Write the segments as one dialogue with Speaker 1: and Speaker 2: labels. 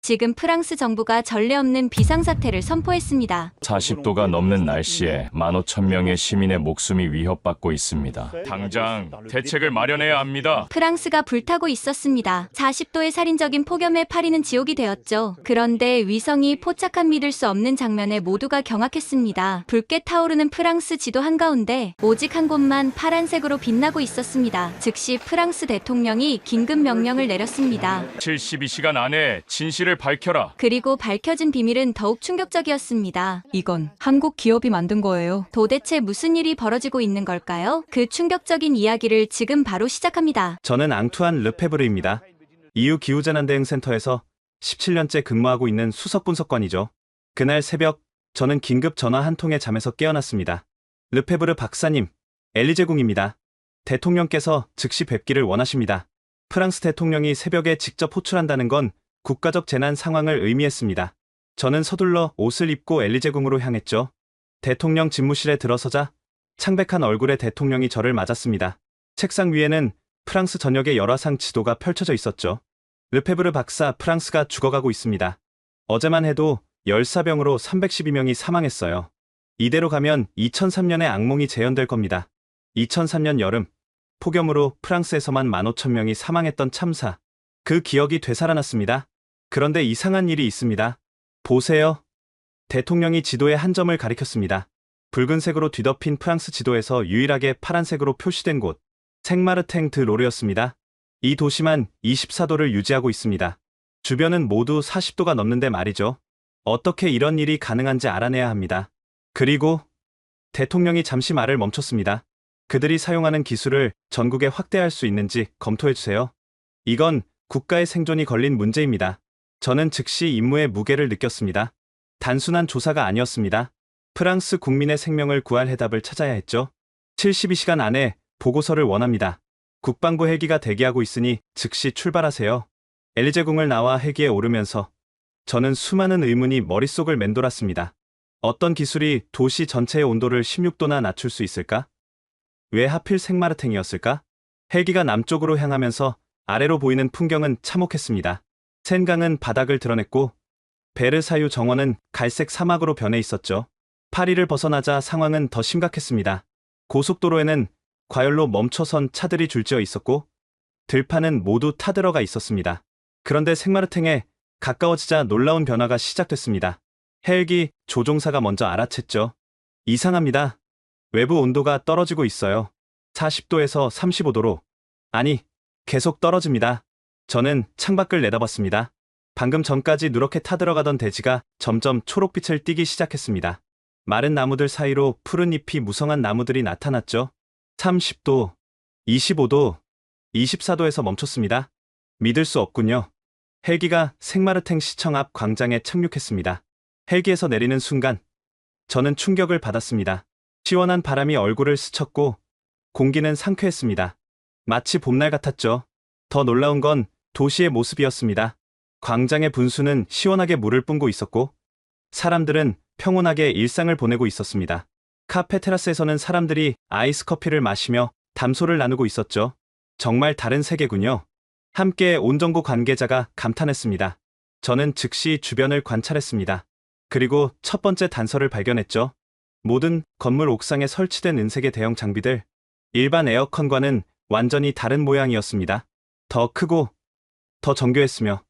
Speaker 1: 지금 프랑스 정부가 전례 없는 비상사태를 선포했습니다.
Speaker 2: 40도가 넘는 날씨에 15,000명의 시민의 목숨이 위협받고 있습니다. 당장 대책을 마련해야 합니다.
Speaker 1: 프랑스가 불타고 있었습니다. 40도의 살인적인 폭염에 파리는 지옥이 되었죠. 그런데 위성이 포착한 믿을 수 없는 장면에 모두가 경악했습니다. 붉게 타오르는 프랑스 지도 한가운데 오직 한 곳만 파란색으로 빛나고 있었습니다. 즉시 프랑스 대통령이 긴급 명령을 내렸습니다.
Speaker 2: 72시간 안에 진실을 밝혀라.
Speaker 1: 그리고 밝혀진 비밀은 더욱 충격적이었습니다.
Speaker 3: 이건 한국 기업이 만든 거예요.
Speaker 1: 도대체 무슨 일이 벌어지고 있는 걸까요? 그 충격적인 이야기를 지금 바로 시작합니다.
Speaker 4: 저는 앙투안 르페브르입니다. EU 기후재난대응센터에서 17년째 근무하고 있는 수석 분석관이죠. 그날 새벽 저는 긴급 전화 한 통에 잠에서 깨어났습니다. 르페브르 박사님, 엘리제궁입니다. 대통령께서 즉시 뵙기를 원하십니다. 프랑스 대통령이 새벽에 직접 호출한다는 건 국가적 재난 상황을 의미했습니다. 저는 서둘러 옷을 입고 엘리제궁으로 향했죠. 대통령 집무실에 들어서자 창백한 얼굴의 대통령이 저를 맞았습니다. 책상 위에는 프랑스 전역의 열화상 지도가 펼쳐져 있었죠. 르페브르 박사, 프랑스가 죽어가고 있습니다. 어제만 해도 열사병으로 312명이 사망했어요. 이대로 가면 2003년의 악몽이 재현될 겁니다. 2003년 여름, 폭염으로 프랑스에서만 15,000명이 사망했던 참사. 그 기억이 되살아났습니다. 그런데 이상한 일이 있습니다. 보세요. 대통령이 지도의 한 점을 가리켰습니다. 붉은색으로 뒤덮인 프랑스 지도에서 유일하게 파란색으로 표시된 곳, 생마르탱 드 로르였습니다. 이 도시만 24도를 유지하고 있습니다. 주변은 모두 40도가 넘는데 말이죠. 어떻게 이런 일이 가능한지 알아내야 합니다. 그리고 대통령이 잠시 말을 멈췄습니다. 그들이 사용하는 기술을 전국에 확대할 수 있는지 검토해주세요. 이건 국가의 생존이 걸린 문제입니다. 저는 즉시 임무의 무게를 느꼈습니다. 단순한 조사가 아니었습니다. 프랑스 국민의 생명을 구할 해답을 찾아야 했죠. 72시간 안에 보고서를 원합니다. 국방부 헬기가 대기하고 있으니 즉시 출발하세요. 엘리제궁을 나와 헬기에 오르면서 저는 수많은 의문이 머릿속을 맴돌았습니다. 어떤 기술이 도시 전체의 온도를 16도나 낮출 수 있을까? 왜 하필 생마르탱이었을까? 헬기가 남쪽으로 향하면서 아래로 보이는 풍경은 참혹했습니다. 센강은 바닥을 드러냈고 베르사유 정원은 갈색 사막으로 변해 있었죠. 파리를 벗어나자 상황은 더 심각했습니다. 고속도로에는 과열로 멈춰선 차들이 줄지어 있었고 들판은 모두 타들어가 있었습니다. 그런데 생마르탱에 가까워지자 놀라운 변화가 시작됐습니다. 헬기 조종사가 먼저 알아챘죠. 이상합니다. 외부 온도가 떨어지고 있어요. 40도에서 35도로. 아니, 계속 떨어집니다. 저는 창밖을 내다봤습니다. 방금 전까지 누렇게 타들어가던 대지가 점점 초록빛을 띠기 시작했습니다. 마른 나무들 사이로 푸른 잎이 무성한 나무들이 나타났죠. 30도, 25도, 24도에서 멈췄습니다. 믿을 수 없군요. 헬기가 생마르탱 시청 앞 광장에 착륙했습니다. 헬기에서 내리는 순간 저는 충격을 받았습니다. 시원한 바람이 얼굴을 스쳤고 공기는 상쾌했습니다. 마치 봄날 같았죠. 더 놀라운 건 도시의 모습이었습니다. 광장의 분수는 시원하게 물을 뿜고 있었고 사람들은 평온하게 일상을 보내고 있었습니다. 카페 테라스에서는 사람들이 아이스 커피를 마시며 담소를 나누고 있었죠. 정말 다른 세계군요. 함께 온 정부 관계자가 감탄했습니다. 저는 즉시 주변을 관찰했습니다. 그리고 첫 번째 단서를 발견했죠. 모든 건물 옥상에 설치된 은색의 대형 장비들, 일반 에어컨과는 완전히 다른 모양이었습니다. 더 크고 더 정교했으며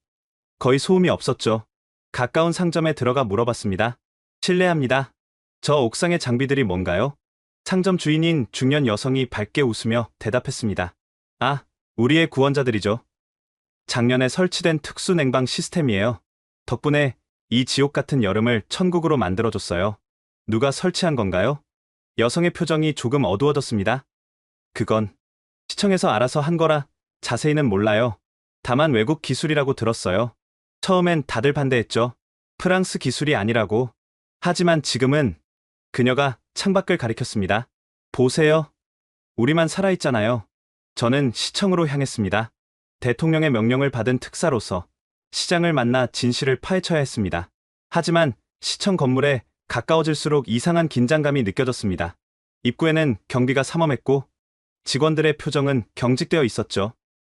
Speaker 4: 거의 소음이 없었죠. 가까운 상점에 들어가 물어봤습니다. 실례합니다. 저 옥상의 장비들이 뭔가요? 상점 주인인 중년 여성이 밝게 웃으며 대답했습니다. 아, 우리의 구원자들이죠. 작년에 설치된 특수 냉방 시스템이에요. 덕분에 이 지옥 같은 여름을 천국으로 만들어줬어요. 누가 설치한 건가요? 여성의 표정이 조금 어두워졌습니다. 그건 시청에서 알아서 한 거라 자세히는 몰라요. 다만 외국 기술이라고 들었어요. 처음엔 다들 반대했죠. 프랑스 기술이 아니라고. 하지만 지금은 그녀가 창밖을 가리켰습니다. 보세요. 우리만 살아있잖아요. 저는 시청으로 향했습니다. 대통령의 명령을 받은 특사로서 시장을 만나 진실을 파헤쳐야 했습니다. 하지만 시청 건물에 가까워질수록 이상한 긴장감이 느껴졌습니다. 입구에는 경비가 삼엄했고 직원들의 표정은 경직되어 있었죠.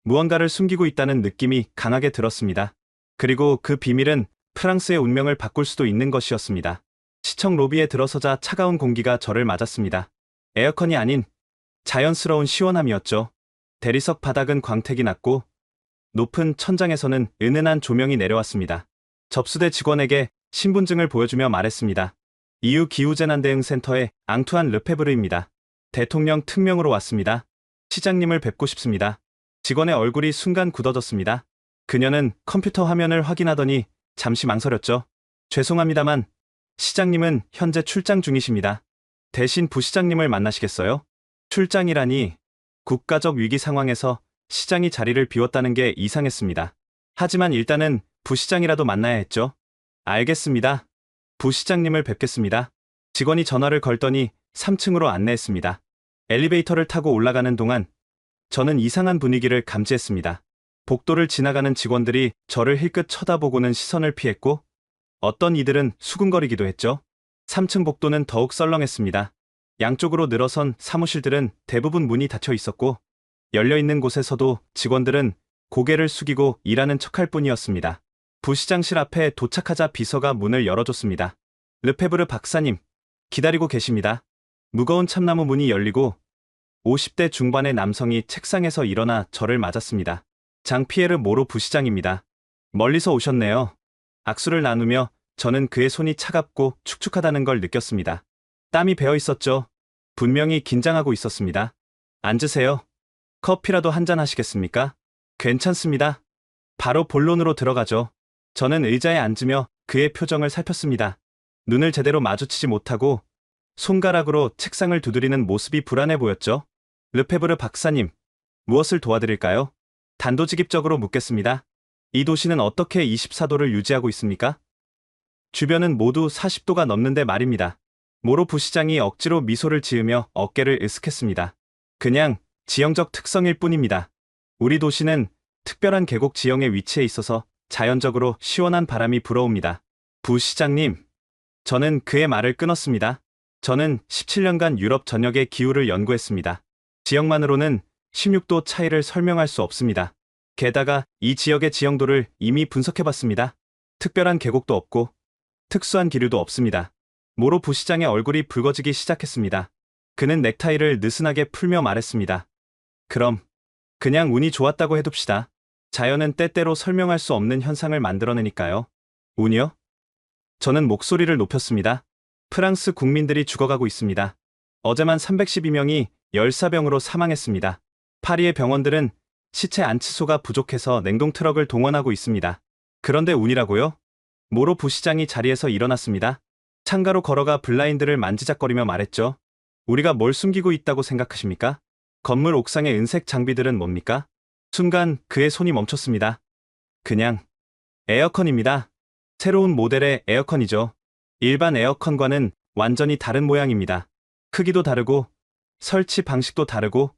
Speaker 4: 무언가를 숨기고 있다는 느낌이 강하게 들었습니다. 그리고 그 비밀은 프랑스의 운명을 바꿀 수도 있는 것이었습니다. 시청 로비에 들어서자 차가운 공기가 저를 맞았습니다. 에어컨이 아닌 자연스러운 시원함이었죠. 대리석 바닥은 광택이 났고 높은 천장에서는 은은한 조명이 내려왔습니다. 접수대 직원에게 신분증을 보여주며 말했습니다. EU 기후재난대응센터의 앙투안 르페브르입니다. 대통령 특명으로 왔습니다. 시장님을 뵙고 싶습니다. 직원의 얼굴이 순간 굳어졌습니다. 그녀는 컴퓨터 화면을 확인하더니 잠시 망설였죠. 죄송합니다만 시장님은 현재 출장 중이십니다. 대신 부시장님을 만나시겠어요? 출장이라니 국가적 위기 상황에서 시장이 자리를 비웠다는 게 이상했습니다. 하지만 일단은 부시장이라도 만나야 했죠. 알겠습니다. 부시장님을 뵙겠습니다. 직원이 전화를 걸더니 3층으로 안내했습니다. 엘리베이터를 타고 올라가는 동안 저는 이상한 분위기를 감지했습니다. 복도를 지나가는 직원들이 저를 힐끗 쳐다보고는 시선을 피했고 어떤 이들은 수군거리기도 했죠. 3층 복도는 더욱 썰렁했습니다. 양쪽으로 늘어선 사무실들은 대부분 문이 닫혀 있었고 열려있는 곳에서도 직원들은 고개를 숙이고 일하는 척할 뿐이었습니다. 부시장실 앞에 도착하자 비서가 문을 열어줬습니다. 르페브르 박사님, 기다리고 계십니다. 무거운 참나무 문이 열리고 50대 중반의 남성이 책상에서 일어나 저를 맞았습니다. 장피에르 모로 부시장입니다. 멀리서 오셨네요. 악수를 나누며 저는 그의 손이 차갑고 축축하다는 걸 느꼈습니다. 땀이 배어 있었죠. 분명히 긴장하고 있었습니다. 앉으세요. 커피라도 한잔 하시겠습니까? 괜찮습니다. 바로 본론으로 들어가죠. 저는 의자에 앉으며 그의 표정을 살폈습니다. 눈을 제대로 마주치지 못하고 손가락으로 책상을 두드리는 모습이 불안해 보였죠. 르페브르 박사님, 무엇을 도와드릴까요? 단도직입적으로 묻겠습니다. 이 도시는 어떻게 24도를 유지하고 있습니까? 주변은 모두 40도가 넘는데 말입니다. 모로 부시장이 억지로 미소를 지으며 어깨를 으쓱했습니다. 그냥 지형적 특성일 뿐입니다. 우리 도시는 특별한 계곡 지형에 위치해 있어서 자연적으로 시원한 바람이 불어옵니다. 부시장님, 저는 그의 말을 끊었습니다. 저는 17년간 유럽 전역의 기후를 연구했습니다. 지역만으로는 16도 차이를 설명할 수 없습니다. 게다가 이 지역의 지형도를 이미 분석해봤습니다. 특별한 계곡도 없고 특수한 기류도 없습니다. 모로 부시장의 얼굴이 붉어지기 시작했습니다. 그는 넥타이를 느슨하게 풀며 말했습니다. 그럼 그냥 운이 좋았다고 해둡시다. 자연은 때때로 설명할 수 없는 현상을 만들어내니까요. 운이요? 저는 목소리를 높였습니다. 프랑스 국민들이 죽어가고 있습니다. 어제만 312명이 열사병으로 사망했습니다. 파리의 병원들은 시체 안치소가 부족해서 냉동 트럭을 동원하고 있습니다. 그런데 운이라고요? 모로 부시장이 자리에서 일어났습니다. 창가로 걸어가 블라인드를 만지작거리며 말했죠. 우리가 뭘 숨기고 있다고 생각하십니까? 건물 옥상의 은색 장비들은 뭡니까? 순간 그의 손이 멈췄습니다. 그냥 에어컨입니다. 새로운 모델의 에어컨이죠. 일반 에어컨과는 완전히 다른 모양입니다. 크기도 다르고 설치 방식도 다르고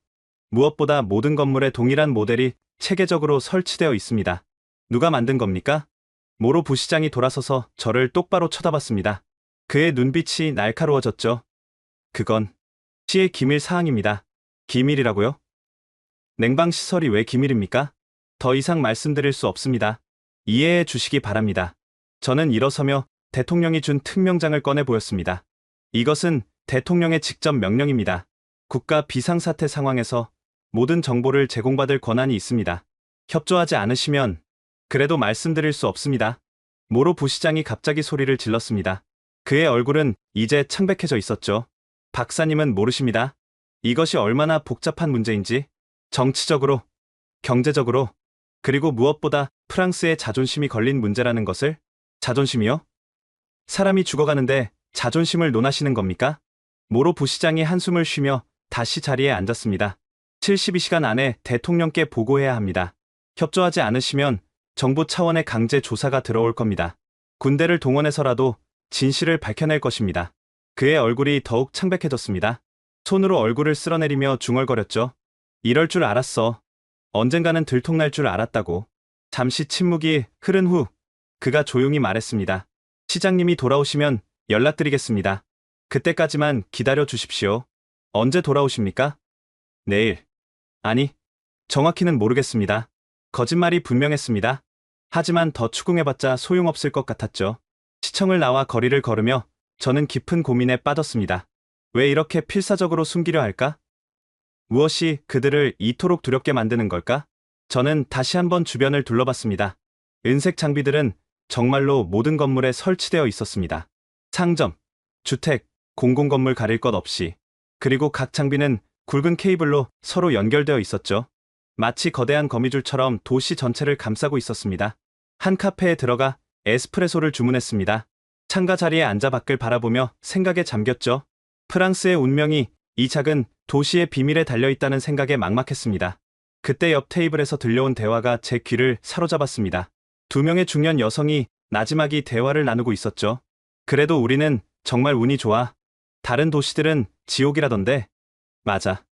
Speaker 4: 무엇보다 모든 건물에 동일한 모델이 체계적으로 설치되어 있습니다. 누가 만든 겁니까? 모로 부시장이 돌아서서 저를 똑바로 쳐다봤습니다. 그의 눈빛이 날카로워졌죠. 그건 시의 기밀 사항입니다. 기밀이라고요? 냉방시설이 왜 기밀입니까? 더 이상 말씀드릴 수 없습니다. 이해해 주시기 바랍니다. 저는 일어서며 대통령이 준 특명장을 꺼내 보였습니다. 이것은 대통령의 직접 명령입니다. 국가 비상사태 상황에서 모든 정보를 제공받을 권한이 있습니다. 협조하지 않으시면 그래도 말씀드릴 수 없습니다. 모로 부시장이 갑자기 소리를 질렀습니다. 그의 얼굴은 이제 창백해져 있었죠. 박사님은 모르십니다. 이것이 얼마나 복잡한 문제인지 정치적으로, 경제적으로, 그리고 무엇보다 프랑스의 자존심이 걸린 문제라는 것을. 자존심이요? 사람이 죽어가는데 자존심을 논하시는 겁니까? 모로 부시장이 한숨을 쉬며 다시 자리에 앉았습니다. 72시간 안에 대통령께 보고해야 합니다. 협조하지 않으시면 정부 차원의 강제 조사가 들어올 겁니다. 군대를 동원해서라도 진실을 밝혀낼 것입니다. 그의 얼굴이 더욱 창백해졌습니다. 손으로 얼굴을 쓸어내리며 중얼거렸죠. 이럴 줄 알았어. 언젠가는 들통날 줄 알았다고. 잠시 침묵이 흐른 후 그가 조용히 말했습니다. 시장님이 돌아오시면 연락드리겠습니다. 그때까지만 기다려 주십시오. 언제 돌아오십니까? 내일. 아니, 정확히는 모르겠습니다. 거짓말이 분명했습니다. 하지만 더 추궁해봤자 소용없을 것 같았죠. 시청을 나와 거리를 걸으며 저는 깊은 고민에 빠졌습니다. 왜 이렇게 필사적으로 숨기려 할까? 무엇이 그들을 이토록 두렵게 만드는 걸까? 저는 다시 한번 주변을 둘러봤습니다. 은색 장비들은 정말로 모든 건물에 설치되어 있었습니다. 상점, 주택, 공공건물 가릴 것 없이. 그리고 각 장비는 굵은 케이블로 서로 연결되어 있었죠. 마치 거대한 거미줄처럼 도시 전체를 감싸고 있었습니다. 한 카페에 들어가 에스프레소를 주문했습니다. 창가 자리에 앉아 밖을 바라보며 생각에 잠겼죠. 프랑스의 운명이 이 작은 도시의 비밀에 달려있다는 생각에 막막했습니다. 그때 옆 테이블에서 들려온 대화가 제 귀를 사로잡았습니다. 두 명의 중년 여성이 나지막이 대화를 나누고 있었죠. 그래도 우리는 정말 운이 좋아. 다른 도시들은 지옥이라던데. 맞아.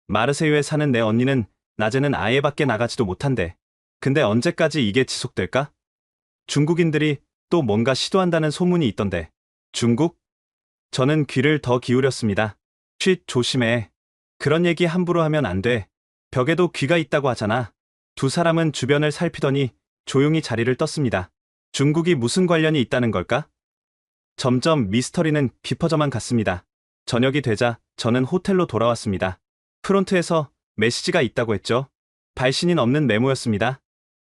Speaker 4: 마르세유에 사는 내 언니는 낮에는 아예 밖에 나가지도 못한대. 근데 언제까지 이게 지속될까? 중국인들이 또 뭔가 시도한다는 소문이 있던데. 중국? 저는 귀를 더 기울였습니다. 쉿, 조심해. 그런 얘기 함부로 하면 안 돼. 벽에도 귀가 있다고 하잖아. 두 사람은 주변을 살피더니 조용히 자리를 떴습니다. 중국이 무슨 관련이 있다는 걸까? 점점 미스터리는 깊어져만 갔습니다. 저녁이 되자 저는 호텔로 돌아왔습니다. 프론트에서 메시지가 있다고 했죠. 발신인 없는 메모였습니다.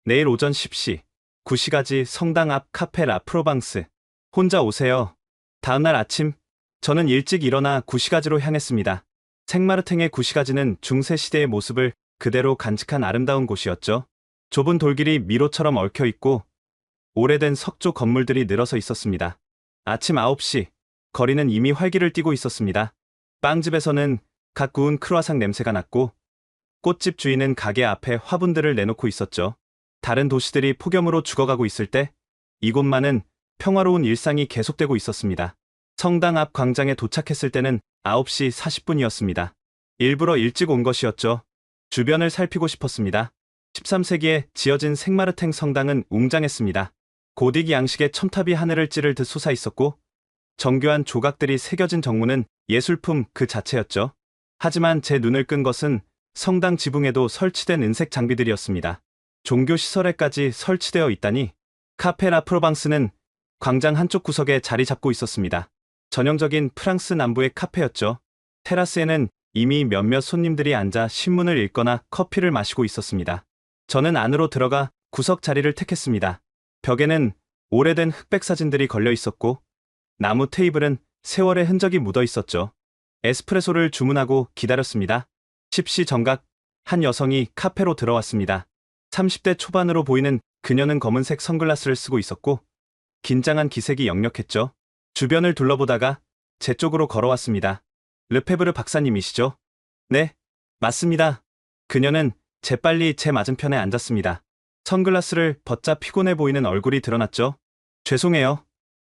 Speaker 4: 내일 오전 10시, 9시까지 성당 앞 카페 라 프로방스. 혼자 오세요. 다음날 아침, 저는 일찍 일어나 구시가지로 향했습니다. 생마르탱의 구시가지는 중세시대의 모습을 그대로 간직한 아름다운 곳이었죠. 좁은 돌길이 미로처럼 얽혀있고 오래된 석조 건물들이 늘어서 있었습니다. 아침 9시, 거리는 이미 활기를 띠고 있었습니다. 빵집에서는 갓 구운 크루아상 냄새가 났고 꽃집 주인은 가게 앞에 화분들을 내놓고 있었죠. 다른 도시들이 폭염으로 죽어가고 있을 때 이곳만은 평화로운 일상이 계속되고 있었습니다. 성당 앞 광장에 도착했을 때는 9시 40분이었습니다. 일부러 일찍 온 것이었죠. 주변을 살피고 싶었습니다. 13세기에 지어진 생마르탱 성당은 웅장했습니다. 고딕 양식의 첨탑이 하늘을 찌를 듯 솟아있었고 정교한 조각들이 새겨진 정문은 예술품 그 자체였죠. 하지만 제 눈을 끈 것은 성당 지붕에도 설치된 은색 장비들이었습니다. 종교시설에까지 설치되어 있다니. 카페 라 프로방스는 광장 한쪽 구석에 자리 잡고 있었습니다. 전형적인 프랑스 남부의 카페였죠. 테라스에는 이미 몇몇 손님들이 앉아 신문을 읽거나 커피를 마시고 있었습니다. 저는 안으로 들어가 구석 자리를 택했습니다. 벽에는 오래된 흑백 사진들이 걸려 있었고 나무 테이블은 세월의 흔적이 묻어 있었죠. 에스프레소를 주문하고 기다렸습니다. 10시 정각 한 여성이 카페로 들어왔습니다. 30대 초반으로 보이는 그녀는 검은색 선글라스를 쓰고 있었고 긴장한 기색이 역력했죠. 주변을 둘러보다가 제 쪽으로 걸어왔습니다. 르페브르 박사님이시죠? 네, 맞습니다. 그녀는 재빨리 제 맞은편에 앉았습니다. 선글라스를 벗자 피곤해 보이는 얼굴이 드러났죠. 죄송해요.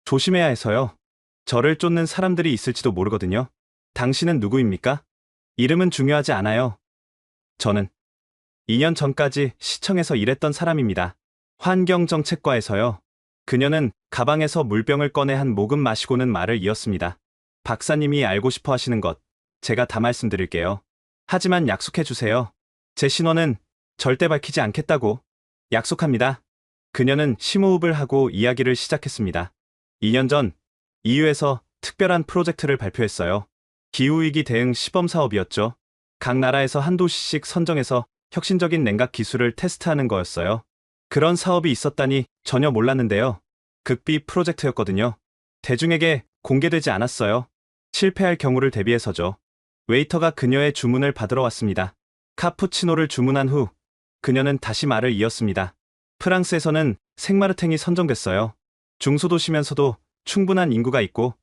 Speaker 4: 조심해야 해서요. 저를 쫓는 사람들이 있을지도 모르거든요. 당신은 누구입니까? 이름은 중요하지 않아요. 저는 2년 전까지 시청에서 일했던 사람입니다. 환경정책과에서요. 그녀는 가방에서 물병을 꺼내 한 모금 마시고는 말을 이었습니다. 박사님이 알고 싶어 하시는 것, 제가 다 말씀드릴게요. 하지만 약속해 주세요. 제 신원은 절대 밝히지 않겠다고. 약속합니다. 그녀는 심호흡을 하고 이야기를 시작했습니다. 2년 전 EU에서 특별한 프로젝트를 발표했어요. 기후위기 대응 시범 사업이었죠. 각 나라에서 한 도시씩 선정해서 혁신적인 냉각 기술을 테스트하는 거였어요. 그런 사업이 있었다니 전혀 몰랐는데요. 극비 프로젝트였거든요. 대중에게 공개되지 않았어요. 실패할 경우를 대비해서죠. 웨이터가 그녀의 주문을 받으러 왔습니다. 카푸치노를 주문한 후 그녀는 다시 말을 이었습니다. 프랑스에서는 생마르탱이 선정됐어요. 중소도시면서도 충분한 인구가 있고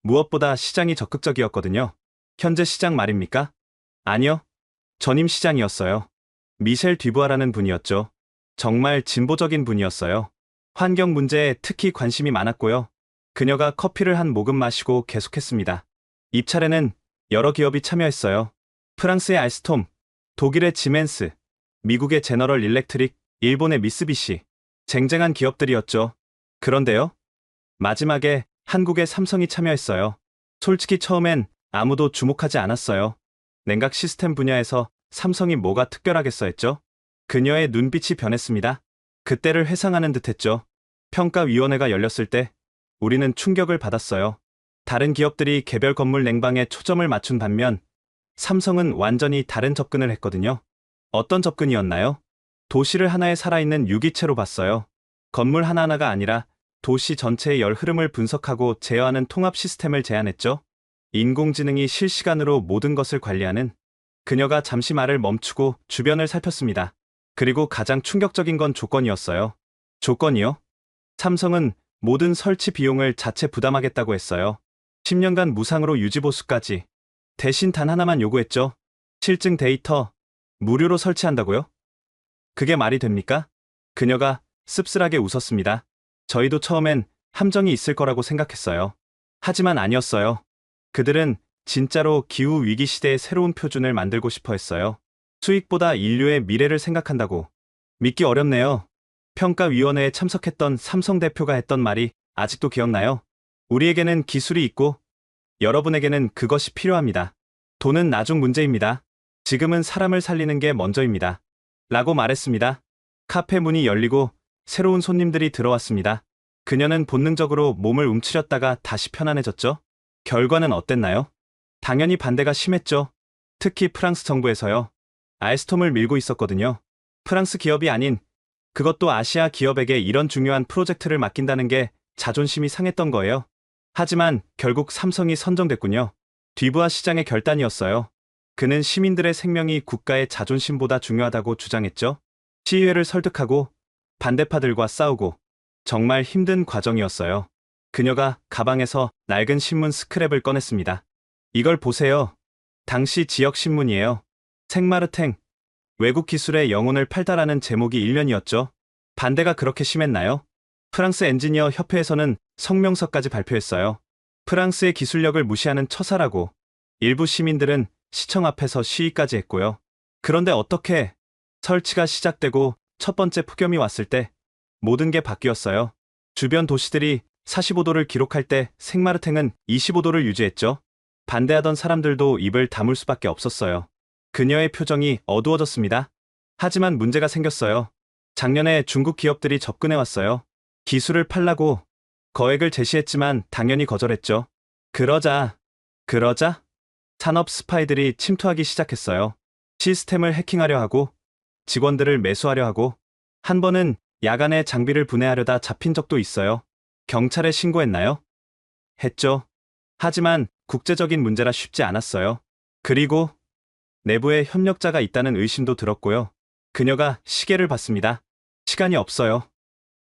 Speaker 4: 무엇보다 시장이 적극적이었거든요. 현재 시장 말입니까? 아니요. 전임 시장이었어요. 미셸 뒤부아라는 분이었죠. 정말 진보적인 분이었어요. 환경 문제에 특히 관심이 많았고요. 그녀가 커피를 한 모금 마시고 계속했습니다. 입찰에는 여러 기업이 참여했어요. 프랑스의 알스톰, 독일의 지멘스, 미국의 제너럴 일렉트릭, 일본의 미쓰비시. 쟁쟁한 기업들이었죠. 그런데요. 마지막에 한국의 삼성이 참여했어요. 솔직히 처음엔 아무도 주목하지 않았어요. 냉각 시스템 분야에서 삼성이 뭐가 특별하겠어 했죠? 그녀의 눈빛이 변했습니다. 그때를 회상하는 듯했죠. 평가위원회가 열렸을 때 우리는 충격을 받았어요. 다른 기업들이 개별 건물 냉방에 초점을 맞춘 반면 삼성은 완전히 다른 접근을 했거든요. 어떤 접근이었나요? 도시를 하나의 살아있는 유기체로 봤어요. 건물 하나하나가 아니라 도시 전체의 열 흐름을 분석하고 제어하는 통합 시스템을 제안했죠. 인공지능이 실시간으로 모든 것을 관리하는. 그녀가 잠시 말을 멈추고 주변을 살폈습니다. 그리고 가장 충격적인 건 조건이었어요. 조건이요? 삼성은 모든 설치 비용을 자체 부담하겠다고 했어요. 10년간 무상으로 유지보수까지. 대신 단 하나만 요구했죠. 실증 데이터 무료로 설치한다고요? 그게 말이 됩니까? 그녀가 씁쓸하게 웃었습니다. 저희도 처음엔 함정이 있을 거라고 생각했어요. 하지만 아니었어요. 그들은 진짜로 기후위기 시대의 새로운 표준을 만들고 싶어 했어요. 수익보다 인류의 미래를 생각한다고. 믿기 어렵네요. 평가위원회에 참석했던 삼성 대표가 했던 말이 아직도 기억나요? 우리에게는 기술이 있고 여러분에게는 그것이 필요합니다. 돈은 나중 문제입니다. 지금은 사람을 살리는 게 먼저입니다. 라고 말했습니다. 카페 문이 열리고 새로운 손님들이 들어왔습니다. 그녀는 본능적으로 몸을 움츠렸다가 다시 편안해졌죠. 결과는 어땠나요? 당연히 반대가 심했죠. 특히 프랑스 정부에서요. 알스톰을 밀고 있었거든요. 프랑스 기업이 아닌, 그것도 아시아 기업에게 이런 중요한 프로젝트를 맡긴다는 게 자존심이 상했던 거예요. 하지만 결국 삼성이 선정됐군요. 뒤부하 시장의 결단이었어요. 그는 시민들의 생명이 국가의 자존심보다 중요하다고 주장했죠. 시의회를 설득하고 반대파들과 싸우고 정말 힘든 과정이었어요. 그녀가 가방에서 낡은 신문 스크랩을 꺼냈습니다. 이걸 보세요. 당시 지역 신문이에요. 생마르탱, 외국 기술의 영혼을 팔다라는 제목이 일면이었죠. 반대가 그렇게 심했나요? 프랑스 엔지니어 협회에서는 성명서까지 발표했어요. 프랑스의 기술력을 무시하는 처사라고. 일부 시민들은 시청 앞에서 시위까지 했고요. 그런데 어떻게 설치가 시작되고 첫 번째 폭염이 왔을 때 모든 게 바뀌었어요. 주변 도시들이 45도를 기록할 때 생마르탱은 25도를 유지했죠. 반대하던 사람들도 입을 다물 수밖에 없었어요. 그녀의 표정이 어두워졌습니다. 하지만 문제가 생겼어요. 작년에 중국 기업들이 접근해왔어요. 기술을 팔라고 거액을 제시했지만 당연히 거절했죠. 그러자 산업 스파이들이 침투하기 시작했어요. 시스템을 해킹하려 하고 직원들을 매수하려 하고 한 번은 야간에 장비를 분해하려다 잡힌 적도 있어요. 경찰에 신고했나요? 했죠. 하지만 국제적인 문제라 쉽지 않았어요. 그리고 내부에 협력자가 있다는 의심도 들었고요. 그녀가 시계를 봤습니다. 시간이 없어요.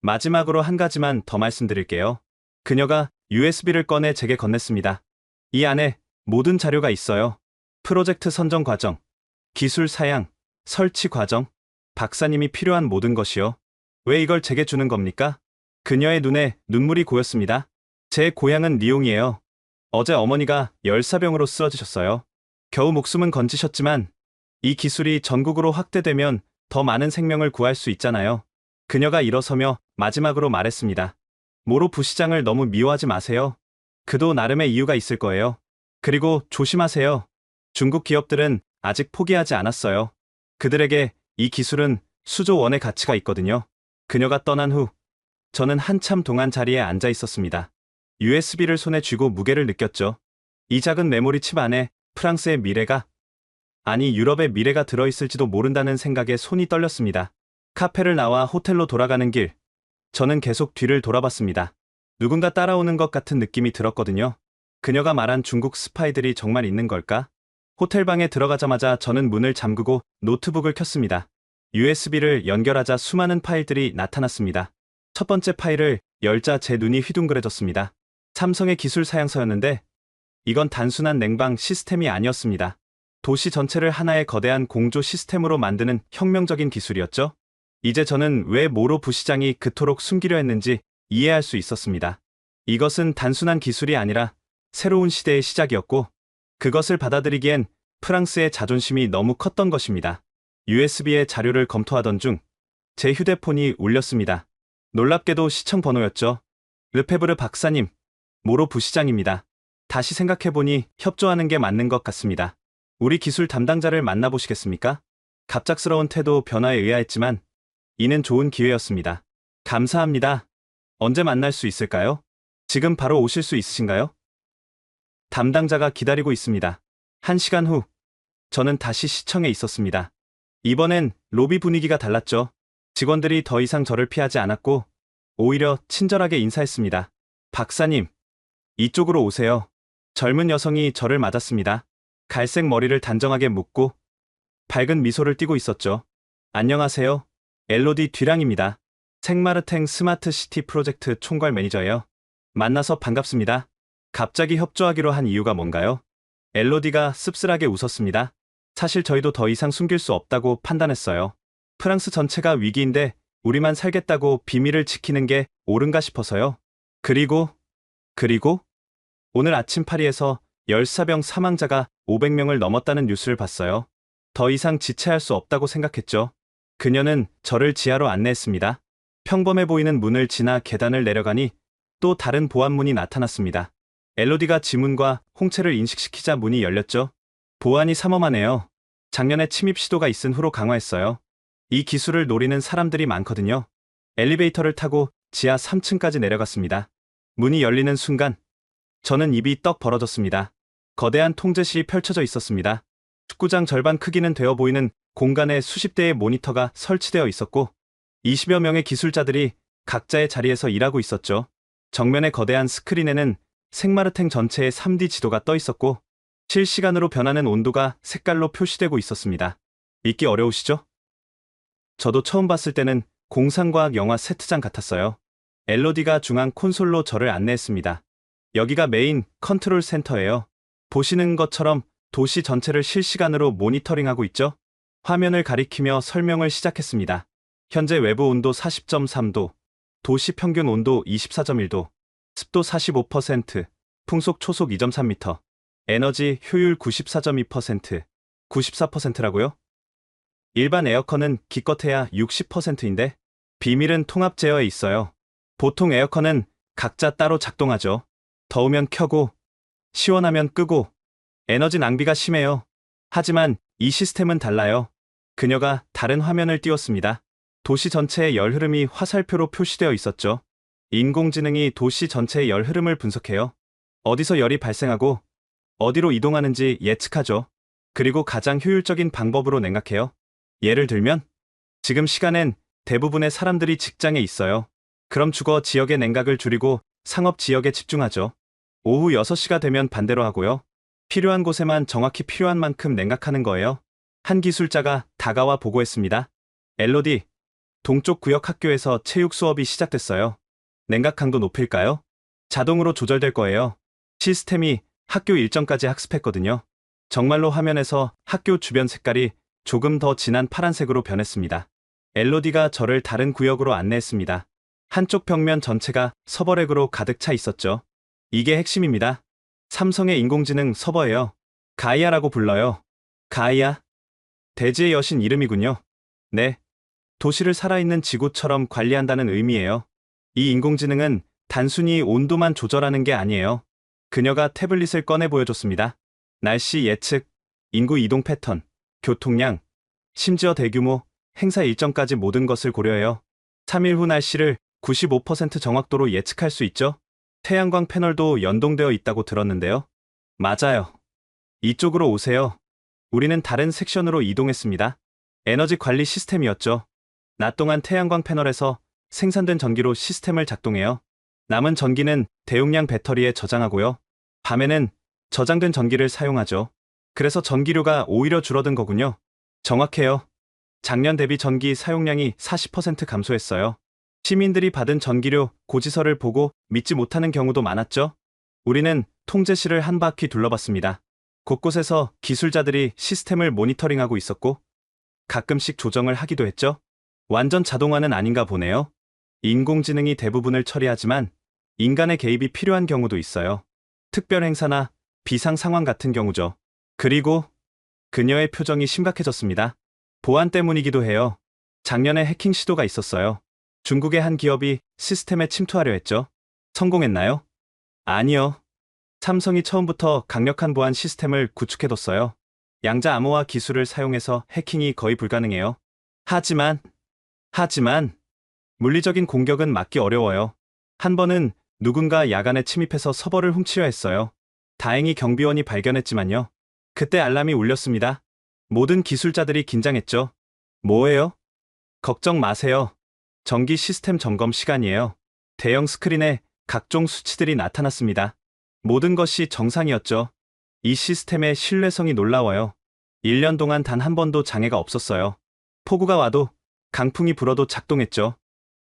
Speaker 4: 마지막으로 한 가지만 더 말씀드릴게요. 그녀가 USB를 꺼내 제게 건넸습니다. 이 안에 모든 자료가 있어요. 프로젝트 선정 과정, 기술 사양, 설치 과정, 박사님이 필요한 모든 것이요. 왜 이걸 제게 주는 겁니까? 그녀의 눈에 눈물이 고였습니다. 제 고향은 리옹이에요. 어제 어머니가 열사병으로 쓰러지셨어요. 겨우 목숨은 건지셨지만 이 기술이 전국으로 확대되면 더 많은 생명을 구할 수 있잖아요. 그녀가 일어서며 마지막으로 말했습니다. 모로 부시장을 너무 미워하지 마세요. 그도 나름의 이유가 있을 거예요. 그리고 조심하세요. 중국 기업들은 아직 포기하지 않았어요. 그들에게 이 기술은 수조 원의 가치가 있거든요. 그녀가 떠난 후 저는 한참 동안 자리에 앉아 있었습니다. USB를 손에 쥐고 무게를 느꼈죠. 이 작은 메모리 칩 안에 프랑스의 미래가, 아니 유럽의 미래가 들어있을지도 모른다는 생각에 손이 떨렸습니다. 카페를 나와 호텔로 돌아가는 길, 저는 계속 뒤를 돌아봤습니다. 누군가 따라오는 것 같은 느낌이 들었거든요. 그녀가 말한 중국 스파이들이 정말 있는 걸까? 호텔방에 들어가자마자 저는 문을 잠그고 노트북을 켰습니다. USB를 연결하자 수많은 파일들이 나타났습니다. 첫 번째 파일을 열자 제 눈이 휘둥그레졌습니다. 삼성의 기술 사양서였는데 이건 단순한 냉방 시스템이 아니었습니다. 도시 전체를 하나의 거대한 공조 시스템으로 만드는 혁명적인 기술이었죠. 이제 저는 왜 모로 부시장이 그토록 숨기려 했는지 이해할 수 있었습니다. 이것은 단순한 기술이 아니라 새로운 시대의 시작이었고 그것을 받아들이기엔 프랑스의 자존심이 너무 컸던 것입니다. USB의 자료를 검토하던 중 제 휴대폰이 울렸습니다. 놀랍게도 시청 번호였죠. 르페브르 박사님, 모로 부시장입니다. 다시 생각해보니 협조하는 게 맞는 것 같습니다. 우리 기술 담당자를 만나보시겠습니까? 갑작스러운 태도 변화에 의아했지만 이는 좋은 기회였습니다. 감사합니다. 언제 만날 수 있을까요? 지금 바로 오실 수 있으신가요? 담당자가 기다리고 있습니다. 1시간 후, 저는 다시 시청에 있었습니다. 이번엔 로비 분위기가 달랐죠. 직원들이 더 이상 저를 피하지 않았고, 오히려 친절하게 인사했습니다. 박사님, 이쪽으로 오세요. 젊은 여성이 저를 맞았습니다. 갈색 머리를 단정하게 묶고, 밝은 미소를 띠고 있었죠. 안녕하세요. 엘로디 뒤랑입니다. 생마르탱 스마트 시티 프로젝트 총괄 매니저예요. 만나서 반갑습니다. 갑자기 협조하기로 한 이유가 뭔가요? 엘로디가 씁쓸하게 웃었습니다. 사실 저희도 더 이상 숨길 수 없다고 판단했어요. 프랑스 전체가 위기인데 우리만 살겠다고 비밀을 지키는 게 옳은가 싶어서요. 그리고 오늘 아침 파리에서 열사병 사망자가 500명을 넘었다는 뉴스를 봤어요. 더 이상 지체할 수 없다고 생각했죠. 그녀는 저를 지하로 안내했습니다. 평범해 보이는 문을 지나 계단을 내려가니 또 다른 보안문이 나타났습니다. 엘로디가 지문과 홍채를 인식시키자 문이 열렸죠. 보안이 삼엄하네요. 작년에 침입 시도가 있은 후로 강화했어요. 이 기술을 노리는 사람들이 많거든요. 엘리베이터를 타고 지하 3층까지 내려갔습니다. 문이 열리는 순간 저는 입이 떡 벌어졌습니다. 거대한 통제실이 펼쳐져 있었습니다. 축구장 절반 크기는 되어 보이는 공간에 수십 대의 모니터가 설치되어 있었고 20여 명의 기술자들이 각자의 자리에서 일하고 있었죠. 정면의 거대한 스크린에는 생마르탱 전체의 3D 지도가 떠 있었고 실시간으로 변하는 온도가 색깔로 표시되고 있었습니다. 믿기 어려우시죠? 저도 처음 봤을 때는 공상과학 영화 세트장 같았어요. 엘로디가 중앙 콘솔로 저를 안내했습니다. 여기가 메인 컨트롤 센터예요. 보시는 것처럼 도시 전체를 실시간으로 모니터링하고 있죠? 화면을 가리키며 설명을 시작했습니다. 현재 외부 온도 40.3도, 도시 평균 온도 24.1도, 습도 45%, 풍속 초속 2.3m, 에너지 효율 94.2%, 94%라고요? 일반 에어컨은 기껏해야 60%인데 비밀은 통합 제어에 있어요. 보통 에어컨은 각자 따로 작동하죠. 더우면 켜고 시원하면 끄고 에너지 낭비가 심해요. 하지만 이 시스템은 달라요. 그녀가 다른 화면을 띄웠습니다. 도시 전체의 열 흐름이 화살표로 표시되어 있었죠. 인공지능이 도시 전체의 열 흐름을 분석해요. 어디서 열이 발생하고 어디로 이동하는지 예측하죠. 그리고 가장 효율적인 방법으로 냉각해요. 예를 들면 지금 시간엔 대부분의 사람들이 직장에 있어요. 그럼 주거 지역의 냉각을 줄이고 상업 지역에 집중하죠. 오후 6시가 되면 반대로 하고요. 필요한 곳에만 정확히 필요한 만큼 냉각하는 거예요. 한 기술자가 다가와 보고했습니다. 엘로디, 동쪽 구역 학교에서 체육 수업이 시작됐어요. 냉각 강도 높일까요? 자동으로 조절될 거예요. 시스템이 학교 일정까지 학습했거든요. 정말로 화면에서 학교 주변 색깔이 조금 더 진한 파란색으로 변했습니다. 엘로디가 저를 다른 구역으로 안내했습니다. 한쪽 벽면 전체가 서버렉으로 가득 차 있었죠. 이게 핵심입니다. 삼성의 인공지능 서버예요. 가이아라고 불러요. 가이아? 대지의 여신 이름이군요. 네. 도시를 살아있는 지구처럼 관리한다는 의미예요. 이 인공지능은 단순히 온도만 조절하는 게 아니에요. 그녀가 태블릿을 꺼내 보여줬습니다. 날씨 예측, 인구 이동 패턴, 교통량, 심지어 대규모 행사 일정까지 모든 것을 고려해요. 3일 후 날씨를 95% 정확도로 예측할 수 있죠. 태양광 패널도 연동되어 있다고 들었는데요. 맞아요. 이쪽으로 오세요. 우리는 다른 섹션으로 이동했습니다. 에너지 관리 시스템이었죠. 낮 동안 태양광 패널에서 생산된 전기로 시스템을 작동해요. 남은 전기는 대용량 배터리에 저장하고요. 밤에는 저장된 전기를 사용하죠. 그래서 전기료가 오히려 줄어든 거군요. 정확해요. 작년 대비 전기 사용량이 40% 감소했어요. 시민들이 받은 전기료 고지서를 보고 믿지 못하는 경우도 많았죠. 우리는 통제실을 한 바퀴 둘러봤습니다. 곳곳에서 기술자들이 시스템을 모니터링하고 있었고 가끔씩 조정을 하기도 했죠. 완전 자동화는 아닌가 보네요. 인공지능이 대부분을 처리하지만 인간의 개입이 필요한 경우도 있어요. 특별 행사나 비상 상황 같은 경우죠. 그리고 그녀의 표정이 심각해졌습니다. 보안 때문이기도 해요. 작년에 해킹 시도가 있었어요. 중국의 한 기업이 시스템에 침투하려 했죠. 성공했나요? 아니요. 삼성이 처음부터 강력한 보안 시스템을 구축해뒀어요. 양자 암호화 기술을 사용해서 해킹이 거의 불가능해요. 하지만 하지만 물리적인 공격은 막기 어려워요. 한 번은 누군가 야간에 침입해서 서버를 훔치려 했어요. 다행히 경비원이 발견했지만요. 그때 알람이 울렸습니다. 모든 기술자들이 긴장했죠. 뭐예요? 걱정 마세요. 정기 시스템 점검 시간이에요. 대형 스크린에 각종 수치들이 나타났습니다. 모든 것이 정상이었죠. 이 시스템의 신뢰성이 놀라워요. 1년 동안 단 한 번도 장애가 없었어요. 폭우가 와도 강풍이 불어도 작동했죠.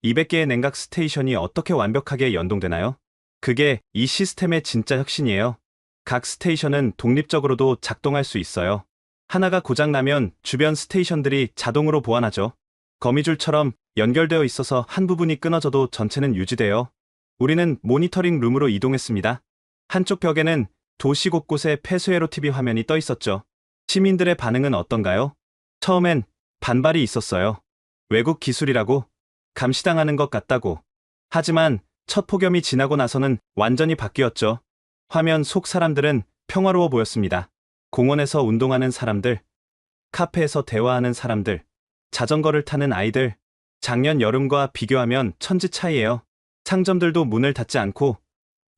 Speaker 4: 200개의 냉각 스테이션이 어떻게 완벽하게 연동되나요? 그게 이 시스템의 진짜 혁신이에요. 각 스테이션은 독립적으로도 작동할 수 있어요. 하나가 고장나면 주변 스테이션들이 자동으로 보완하죠. 거미줄처럼 연결되어 있어서 한 부분이 끊어져도 전체는 유지돼요. 우리는 모니터링 룸으로 이동했습니다. 한쪽 벽에는 도시 곳곳에 폐쇄회로 TV 화면이 떠 있었죠. 시민들의 반응은 어떤가요? 처음엔 반발이 있었어요. 외국 기술이라고? 감시당하는 것 같다고. 하지만 첫 폭염이 지나고 나서는 완전히 바뀌었죠. 화면 속 사람들은 평화로워 보였습니다. 공원에서 운동하는 사람들, 카페에서 대화하는 사람들, 자전거를 타는 아이들. 작년 여름과 비교하면 천지 차이예요. 상점들도 문을 닫지 않고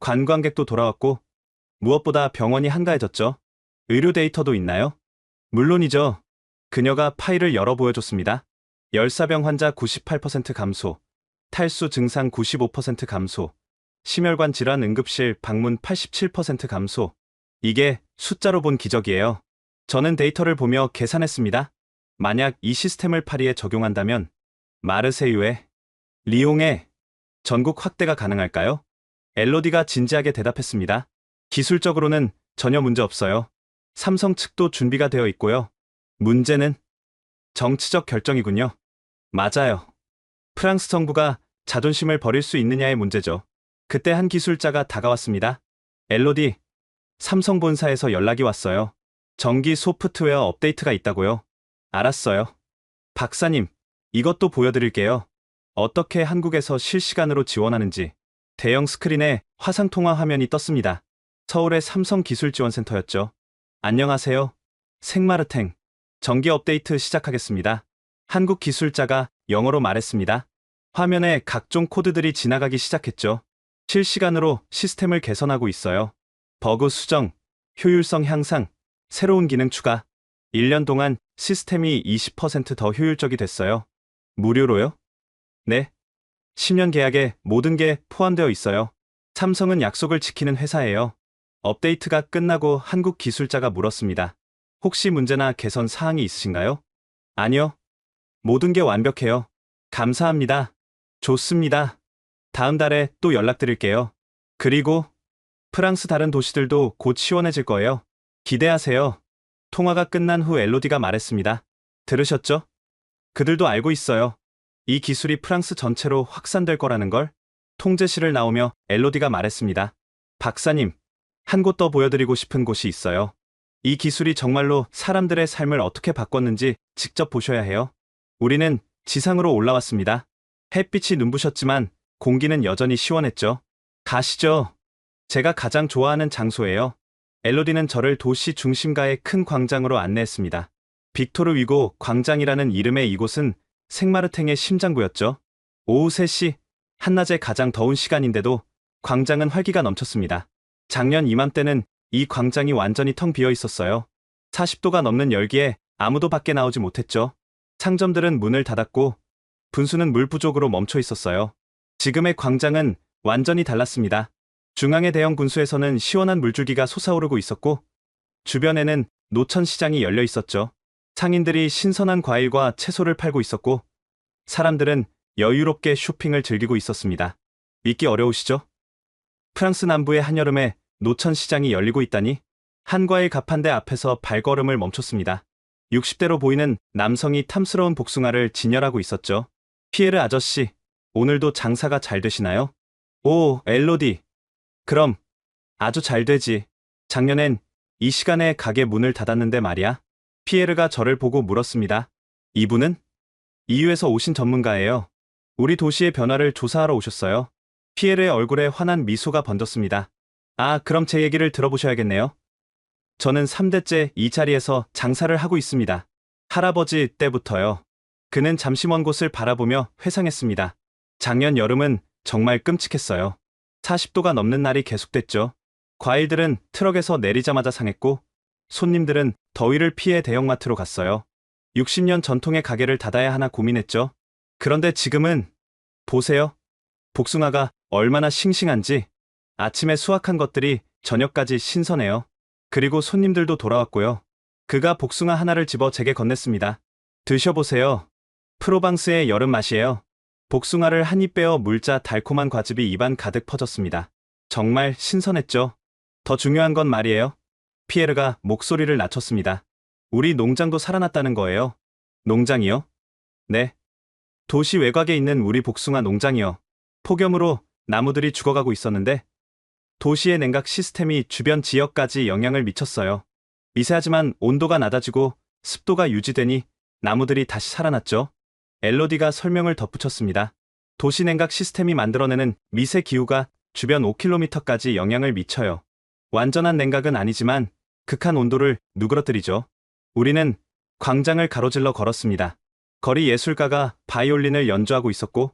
Speaker 4: 관광객도 돌아왔고 무엇보다 병원이 한가해졌죠. 의료 데이터도 있나요? 물론이죠. 그녀가 파일을 열어 보여줬습니다. 열사병 환자 98% 감소, 탈수 증상 95% 감소, 심혈관 질환 응급실 방문 87% 감소. 이게 숫자로 본 기적이에요. 저는 데이터를 보며 계산했습니다. 만약 이 시스템을 파리에 적용한다면 마르세유에, 리옹에 전국 확대가 가능할까요? 엘로디가 진지하게 대답했습니다. 기술적으로는 전혀 문제 없어요. 삼성 측도 준비가 되어 있고요. 문제는 정치적 결정이군요. 맞아요. 프랑스 정부가 자존심을 버릴 수 있느냐의 문제죠. 그때 한 기술자가 다가왔습니다. 엘로디, 삼성 본사에서 연락이 왔어요. 정기 소프트웨어 업데이트가 있다고요. 알았어요. 박사님, 이것도 보여드릴게요. 어떻게 한국에서 실시간으로 지원하는지. 대형 스크린에 화상통화 화면이 떴습니다. 서울의 삼성기술지원센터였죠. 안녕하세요. 생마르탱. 정기 업데이트 시작하겠습니다. 한국 기술자가 영어로 말했습니다. 화면에 각종 코드들이 지나가기 시작했죠. 실시간으로 시스템을 개선하고 있어요. 버그 수정, 효율성 향상, 새로운 기능 추가. 1년 동안 시스템이 20% 더 효율적이 됐어요. 무료로요? 네. 10년 계약에 모든 게 포함되어 있어요. 삼성은 약속을 지키는 회사예요. 업데이트가 끝나고 한국 기술자가 물었습니다. 혹시 문제나 개선 사항이 있으신가요? 아니요. 모든 게 완벽해요. 감사합니다. 좋습니다. 다음 달에 또 연락드릴게요. 그리고 프랑스 다른 도시들도 곧 시원해질 거예요. 기대하세요. 통화가 끝난 후 엘로디가 말했습니다. 들으셨죠? 그들도 알고 있어요. 이 기술이 프랑스 전체로 확산될 거라는 걸. 통제실을 나오며 엘로디가 말했습니다. 박사님, 한 곳 더 보여드리고 싶은 곳이 있어요. 이 기술이 정말로 사람들의 삶을 어떻게 바꿨는지 직접 보셔야 해요. 우리는 지상으로 올라왔습니다. 햇빛이 눈부셨지만 공기는 여전히 시원했죠. 가시죠. 제가 가장 좋아하는 장소예요. 엘로디는 저를 도시 중심가의 큰 광장으로 안내했습니다. 빅토르 위고 광장이라는 이름의 이곳은 생마르탱의 심장부였죠. 오후 3시, 한낮에 가장 더운 시간인데도 광장은 활기가 넘쳤습니다. 작년 이맘때는 이 광장이 완전히 텅 비어 있었어요. 40도가 넘는 열기에 아무도 밖에 나오지 못했죠. 상점들은 문을 닫았고 분수는 물 부족으로 멈춰 있었어요. 지금의 광장은 완전히 달랐습니다. 중앙의 대형 분수에서는 시원한 물줄기가 솟아오르고 있었고 주변에는 노천시장이 열려 있었죠. 상인들이 신선한 과일과 채소를 팔고 있었고 사람들은 여유롭게 쇼핑을 즐기고 있었습니다. 믿기 어려우시죠? 프랑스 남부의 한여름에 노천시장이 열리고 있다니. 한과일 가판대 앞에서 발걸음을 멈췄습니다. 60대로 보이는 남성이 탐스러운 복숭아를 진열하고 있었죠. 피에르 아저씨, 오늘도 장사가 잘 되시나요? 오, 엘로디. 그럼 아주 잘 되지. 작년엔 이 시간에 가게 문을 닫았는데 말이야. 피에르가 저를 보고 물었습니다. 이분은? EU에서 오신 전문가예요. 우리 도시의 변화를 조사하러 오셨어요. 피에르의 얼굴에 환한 미소가 번졌습니다. 아, 그럼 제 얘기를 들어보셔야겠네요. 저는 3대째 이 자리에서 장사를 하고 있습니다. 할아버지 때부터요. 그는 잠시 먼 곳을 바라보며 회상했습니다. 작년 여름은 정말 끔찍했어요. 40도가 넘는 날이 계속됐죠. 과일들은 트럭에서 내리자마자 상했고 손님들은 더위를 피해 대형마트로 갔어요. 60년 전통의 가게를 닫아야 하나 고민했죠. 그런데 지금은 보세요. 복숭아가 얼마나 싱싱한지. 아침에 수확한 것들이 저녁까지 신선해요. 그리고 손님들도 돌아왔고요. 그가 복숭아 하나를 집어 제게 건넸습니다. 드셔보세요. 프로방스의 여름 맛이에요. 복숭아를 한 입 빼어 물자 달콤한 과즙이 입안 가득 퍼졌습니다. 정말 신선했죠. 더 중요한 건 말이에요. 피에르가 목소리를 낮췄습니다. 우리 농장도 살아났다는 거예요. 농장이요? 네. 도시 외곽에 있는 우리 복숭아 농장이요. 폭염으로 나무들이 죽어가고 있었는데 도시의 냉각 시스템이 주변 지역까지 영향을 미쳤어요. 미세하지만 온도가 낮아지고 습도가 유지되니 나무들이 다시 살아났죠. 엘로디가 설명을 덧붙였습니다. 도시 냉각 시스템이 만들어내는 미세 기후가 주변 5km까지 영향을 미쳐요. 완전한 냉각은 아니지만 극한 온도를 누그러뜨리죠. 우리는 광장을 가로질러 걸었습니다. 거리 예술가가 바이올린을 연주하고 있었고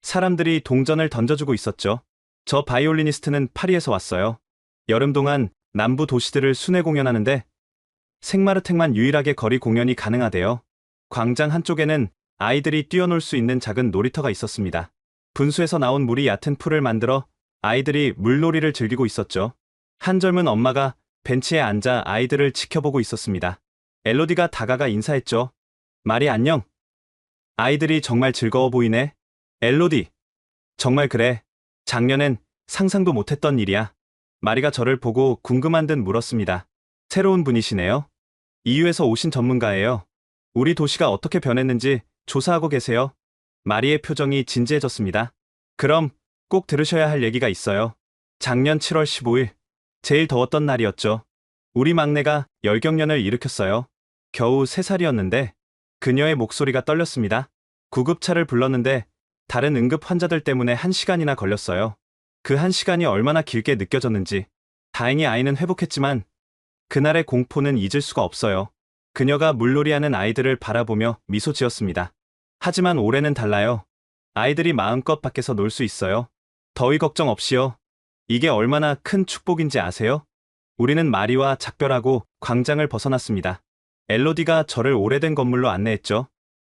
Speaker 4: 사람들이 동전을 던져주고 있었죠. 저 바이올리니스트는 파리에서 왔어요. 여름 동안 남부 도시들을 순회 공연하는데 생마르텍만 유일하게 거리 공연이 가능하대요. 광장 한쪽에는 아이들이 뛰어놀 수 있는 작은 놀이터가 있었습니다. 분수에서 나온 물이 얕은 풀을 만들어 아이들이 물놀이를 즐기고 있었죠. 한 젊은 엄마가 벤치에 앉아 아이들을 지켜보고 있었습니다. 엘로디가 다가가 인사했죠. 마리 안녕. 아이들이 정말 즐거워 보이네. 엘로디. 정말 그래. 작년엔 상상도 못했던 일이야. 마리가 저를 보고 궁금한 듯 물었습니다. 새로운 분이시네요. EU에서 오신 전문가예요. 우리 도시가 어떻게 변했는지 조사하고 계세요. 마리의 표정이 진지해졌습니다. 그럼 꼭 들으셔야 할 얘기가 있어요. 작년 7월 15일, 제일 더웠던 날이었죠. 우리 막내가 열경련을 일으켰어요. 겨우 3살이었는데 그녀의 목소리가 떨렸습니다. 구급차를 불렀는데 다른 응급 환자들 때문에 1시간이나 걸렸어요. 그 1시간이 얼마나 길게 느껴졌는지. 다행히 아이는 회복했지만 그날의 공포는 잊을 수가 없어요. 그녀가 물놀이하는 아이들을 바라보며 미소 지었습니다. 하지만 올해는 달라요. 아이들이 마음껏 밖에서 놀 수 있어요. 더위 걱정 없이요. 이게 얼마나 큰 축복인지 아세요? 우리는 마리와 작별하고 광장을 벗어났습니다. 엘로디가 저를 오래된 건물로 안내했죠.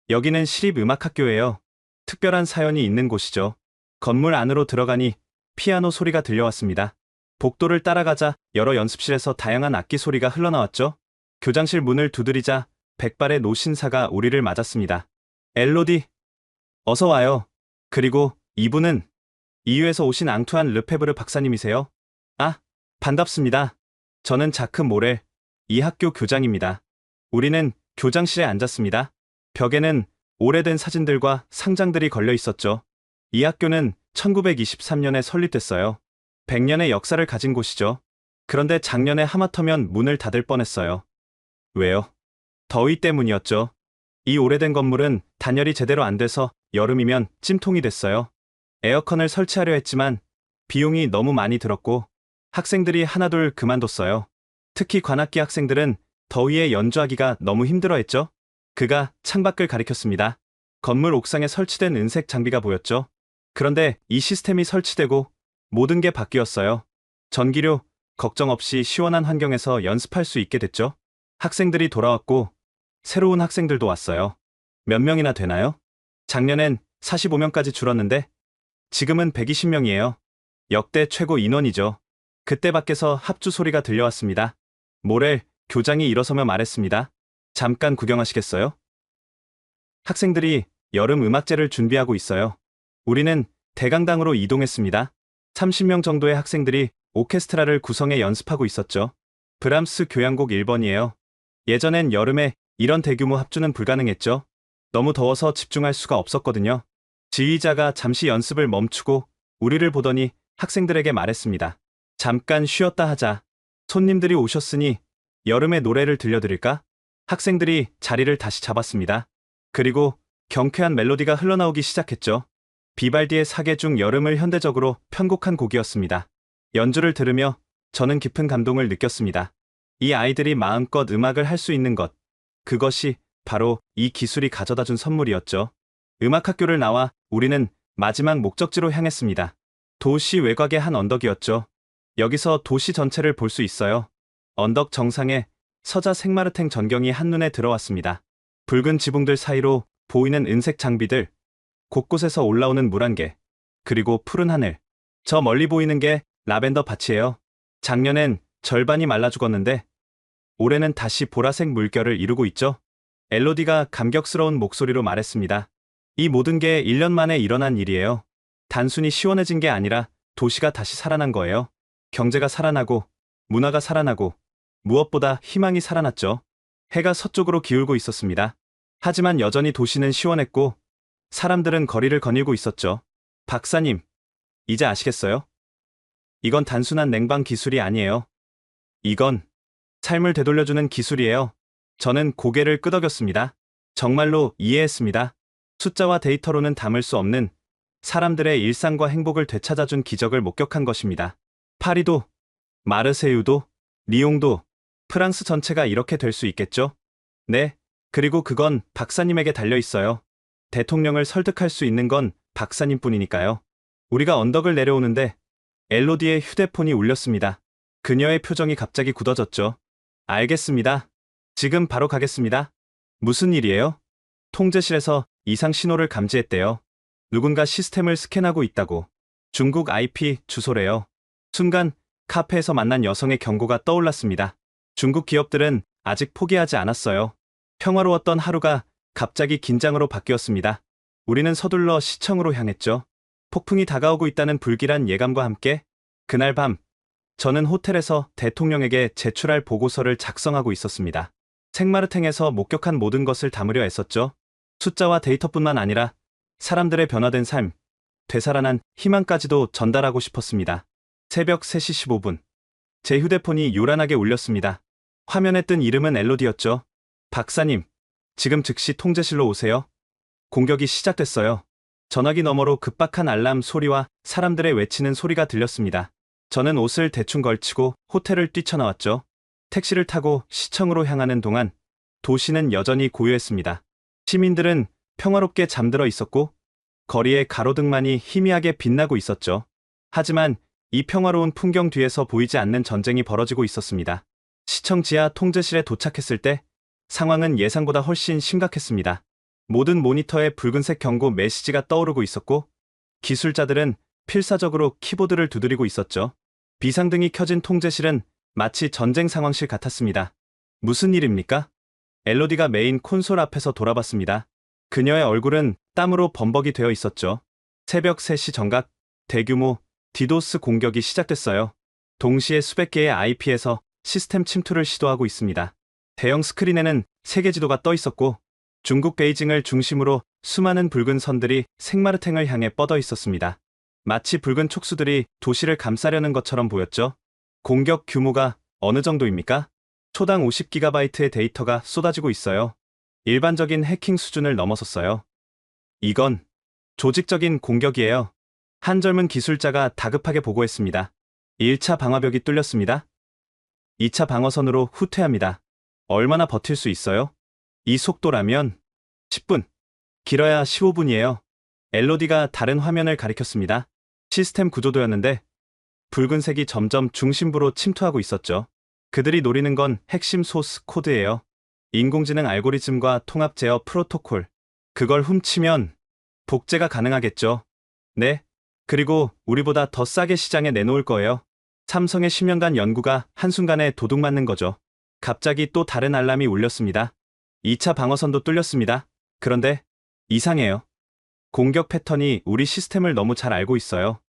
Speaker 4: 여기는 시립음악학교예요. 특별한 사연이 있는 곳이죠. 건물 안으로 들어가니 피아노 소리가 들려왔습니다. 복도를 따라가자 여러 연습실에서 다양한 악기 소리가 흘러나왔죠. 교장실 문을 두드리자 백발의 노신사가 우리를 맞았습니다. 엘로디, 어서 와요. 그리고 이분은 EU에서 오신 앙투안 르페브르 박사님이세요? 아, 반갑습니다. 저는 자크 모렐, 이 학교 교장입니다. 우리는 교장실에 앉았습니다. 벽에는 오래된 사진들과 상장들이 걸려 있었죠. 이 학교는 1923년에 설립됐어요. 100년의 역사를 가진 곳이죠. 그런데 작년에 하마터면 문을 닫을 뻔했어요. 왜요? 더위 때문이었죠. 이 오래된 건물은 단열이 제대로 안 돼서 여름이면 찜통이 됐어요. 에어컨을 설치하려 했지만 비용이 너무 많이 들었고 학생들이 하나둘 그만뒀어요. 특히 관악기 학생들은 더위에 연주하기가 너무 힘들어했죠. 그가 창밖을 가리켰습니다. 건물 옥상에 설치된 은색 장비가 보였죠. 그런데 이 시스템이 설치되고 모든 게 바뀌었어요. 전기료 걱정 없이 시원한 환경에서 연습할 수 있게 됐죠. 학생들이 돌아왔고 새로운 학생들도 왔어요. 몇 명이나 되나요? 작년엔 45명까지 줄었는데 지금은 120명이에요. 역대 최고 인원이죠. 그때 밖에서 합주 소리가 들려왔습니다. 모렐 교장이 일어서며 말했습니다. 잠깐 구경하시겠어요? 학생들이 여름 음악제를 준비하고 있어요. 우리는 대강당으로 이동했습니다. 30명 정도의 학생들이 오케스트라를 구성해 연습하고 있었죠. 브람스 교향곡 1번이에요. 예전엔 여름에 이런 대규모 합주는 불가능했죠. 너무 더워서 집중할 수가 없었거든요. 지휘자가 잠시 연습을 멈추고 우리를 보더니 학생들에게 말했습니다. 잠깐 쉬었다 하자. 손님들이 오셨으니 여름의 노래를 들려드릴까? 학생들이 자리를 다시 잡았습니다. 그리고 경쾌한 멜로디가 흘러나오기 시작했죠. 비발디의 사계 중 여름을 현대적으로 편곡한 곡이었습니다. 연주를 들으며 저는 깊은 감동을 느꼈습니다. 이 아이들이 마음껏 음악을 할 수 있는 것, 그것이 바로 이 기술이 가져다 준 선물이었죠. 음악학교를 나와 우리는 마지막 목적지로 향했습니다. 도시 외곽의 한 언덕이었죠. 여기서 도시 전체를 볼 수 있어요. 언덕 정상에 서자 생마르탱 전경이 한눈에 들어왔습니다. 붉은 지붕들 사이로 보이는 은색 장비들, 곳곳에서 올라오는 물안개, 그리고 푸른 하늘. 저 멀리 보이는 게 라벤더 밭이에요. 작년엔 절반이 말라 죽었는데 올해는 다시 보라색 물결을 이루고 있죠. 엘로디가 감격스러운 목소리로 말했습니다. 이 모든 게 1년 만에 일어난 일이에요. 단순히 시원해진 게 아니라 도시가 다시 살아난 거예요. 경제가 살아나고, 문화가 살아나고, 무엇보다 희망이 살아났죠. 해가 서쪽으로 기울고 있었습니다. 하지만 여전히 도시는 시원했고, 사람들은 거리를 거닐고 있었죠. 박사님, 이제 아시겠어요? 이건 단순한 냉방 기술이 아니에요. 이건 삶을 되돌려주는 기술이에요. 저는 고개를 끄덕였습니다. 정말로 이해했습니다. 숫자와 데이터로는 담을 수 없는 사람들의 일상과 행복을 되찾아준 기적을 목격한 것입니다. 파리도, 마르세유도, 리옹도, 프랑스 전체가 이렇게 될 수 있겠죠? 네, 그리고 그건 박사님에게 달려 있어요. 대통령을 설득할 수 있는 건 박사님뿐이니까요. 우리가 언덕을 내려오는데 엘로디의 휴대폰이 울렸습니다. 그녀의 표정이 갑자기 굳어졌죠. 알겠습니다. 지금 바로 가겠습니다. 무슨 일이에요? 통제실에서 이상 신호를 감지했대요. 누군가 시스템을 스캔하고 있다고. 중국 IP 주소래요. 순간 카페에서 만난 여성의 경고가 떠올랐습니다. 중국 기업들은 아직 포기하지 않았어요. 평화로웠던 하루가 갑자기 긴장으로 바뀌었습니다. 우리는 서둘러 시청으로 향했죠. 폭풍이 다가오고 있다는 불길한 예감과 함께 그날 밤 저는 호텔에서 대통령에게 제출할 보고서를 작성하고 있었습니다. 생마르탱에서 목격한 모든 것을 담으려 애썼죠. 숫자와 데이터뿐만 아니라 사람들의 변화된 삶, 되살아난 희망까지도 전달하고 싶었습니다. 새벽 3시 15분. 제 휴대폰이 요란하게 울렸습니다. 화면에 뜬 이름은 엘로디였죠. 박사님, 지금 즉시 통제실로 오세요. 공격이 시작됐어요. 전화기 너머로 급박한 알람 소리와 사람들의 외치는 소리가 들렸습니다. 저는 옷을 대충 걸치고 호텔을 뛰쳐나왔죠. 택시를 타고 시청으로 향하는 동안 도시는 여전히 고요했습니다. 시민들은 평화롭게 잠들어 있었고 거리의 가로등만이 희미하게 빛나고 있었죠. 하지만 이 평화로운 풍경 뒤에서 보이지 않는 전쟁이 벌어지고 있었습니다. 시청 지하 통제실에 도착했을 때 상황은 예상보다 훨씬 심각했습니다. 모든 모니터에 붉은색 경고 메시지가 떠오르고 있었고 기술자들은 필사적으로 키보드를 두드리고 있었죠. 비상등이 켜진 통제실은 마치 전쟁 상황실 같았습니다. 무슨 일입니까? 엘로디가 메인 콘솔 앞에서 돌아봤습니다. 그녀의 얼굴은 땀으로 범벅이 되어 있었죠. 새벽 3시 정각 대규모 디도스 공격이 시작됐어요. 동시에 수백 개의 IP에서 시스템 침투를 시도하고 있습니다. 대형 스크린에는 세계 지도가 떠 있었고 중국 베이징을 중심으로 수많은 붉은 선들이 생마르탱을 향해 뻗어 있었습니다. 마치 붉은 촉수들이 도시를 감싸려는 것처럼 보였죠. 공격 규모가 어느 정도입니까? 초당 50GB의 데이터가 쏟아지고 있어요. 일반적인 해킹 수준을 넘어섰어요. 이건 조직적인 공격이에요. 한 젊은 기술자가 다급하게 보고했습니다. 1차 방화벽이 뚫렸습니다. 2차 방어선으로 후퇴합니다. 얼마나 버틸 수 있어요? 이 속도라면 10분, 길어야 15분이에요. 엘로디가 다른 화면을 가리켰습니다. 시스템 구조도였는데 붉은색이 점점 중심부로 침투하고 있었죠. 그들이 노리는 건 핵심 소스 코드예요. 인공지능 알고리즘과 통합 제어 프로토콜. 그걸 훔치면 복제가 가능하겠죠. 네. 그리고 우리보다 더 싸게 시장에 내놓을 거예요. 삼성의 10년간 연구가 한순간에 도둑맞는 거죠. 갑자기 또 다른 알람이 울렸습니다. 2차 방어선도 뚫렸습니다. 그런데 이상해요. 공격 패턴이 우리 시스템을 너무 잘 알고 있어요.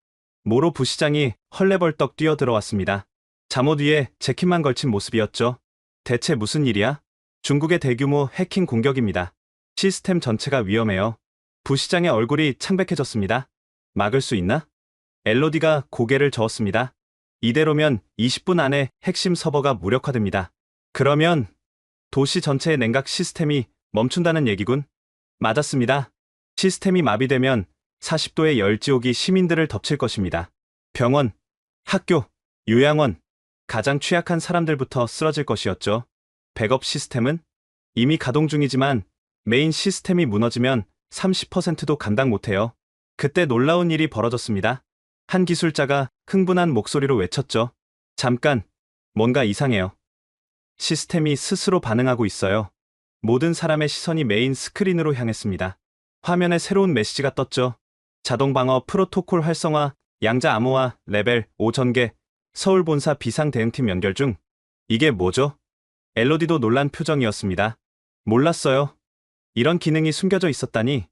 Speaker 4: 모로 부시장이 헐레벌떡 뛰어들어왔습니다. 잠옷 위에 재킷만 걸친 모습이었죠. 대체 무슨 일이야? 중국의 대규모 해킹 공격입니다. 시스템 전체가 위험해요. 부시장의 얼굴이 창백해졌습니다. 막을 수 있나? 엘로디가 고개를 저었습니다. 이대로면 20분 안에 핵심 서버가 무력화됩니다. 그러면 도시 전체의 냉각 시스템이 멈춘다는 얘기군. 맞았습니다. 시스템이 마비되면 40도의 열지옥이 시민들을 덮칠 것입니다. 병원, 학교, 요양원, 가장 취약한 사람들부터 쓰러질 것이었죠. 백업 시스템은 이미 가동 중이지만 메인 시스템이 무너지면 30%도 감당 못해요. 그때 놀라운 일이 벌어졌습니다. 한 기술자가 흥분한 목소리로 외쳤죠. 잠깐, 뭔가 이상해요. 시스템이 스스로 반응하고 있어요. 모든 사람의 시선이 메인 스크린으로 향했습니다. 화면에 새로운 메시지가 떴죠. 자동 방어 프로토콜 활성화, 양자 암호화, 레벨 5 전개, 서울 본사 비상 대응팀 연결 중. 이게 뭐죠? 엘로디도 놀란 표정이었습니다. 몰랐어요. 이런 기능이 숨겨져 있었다니.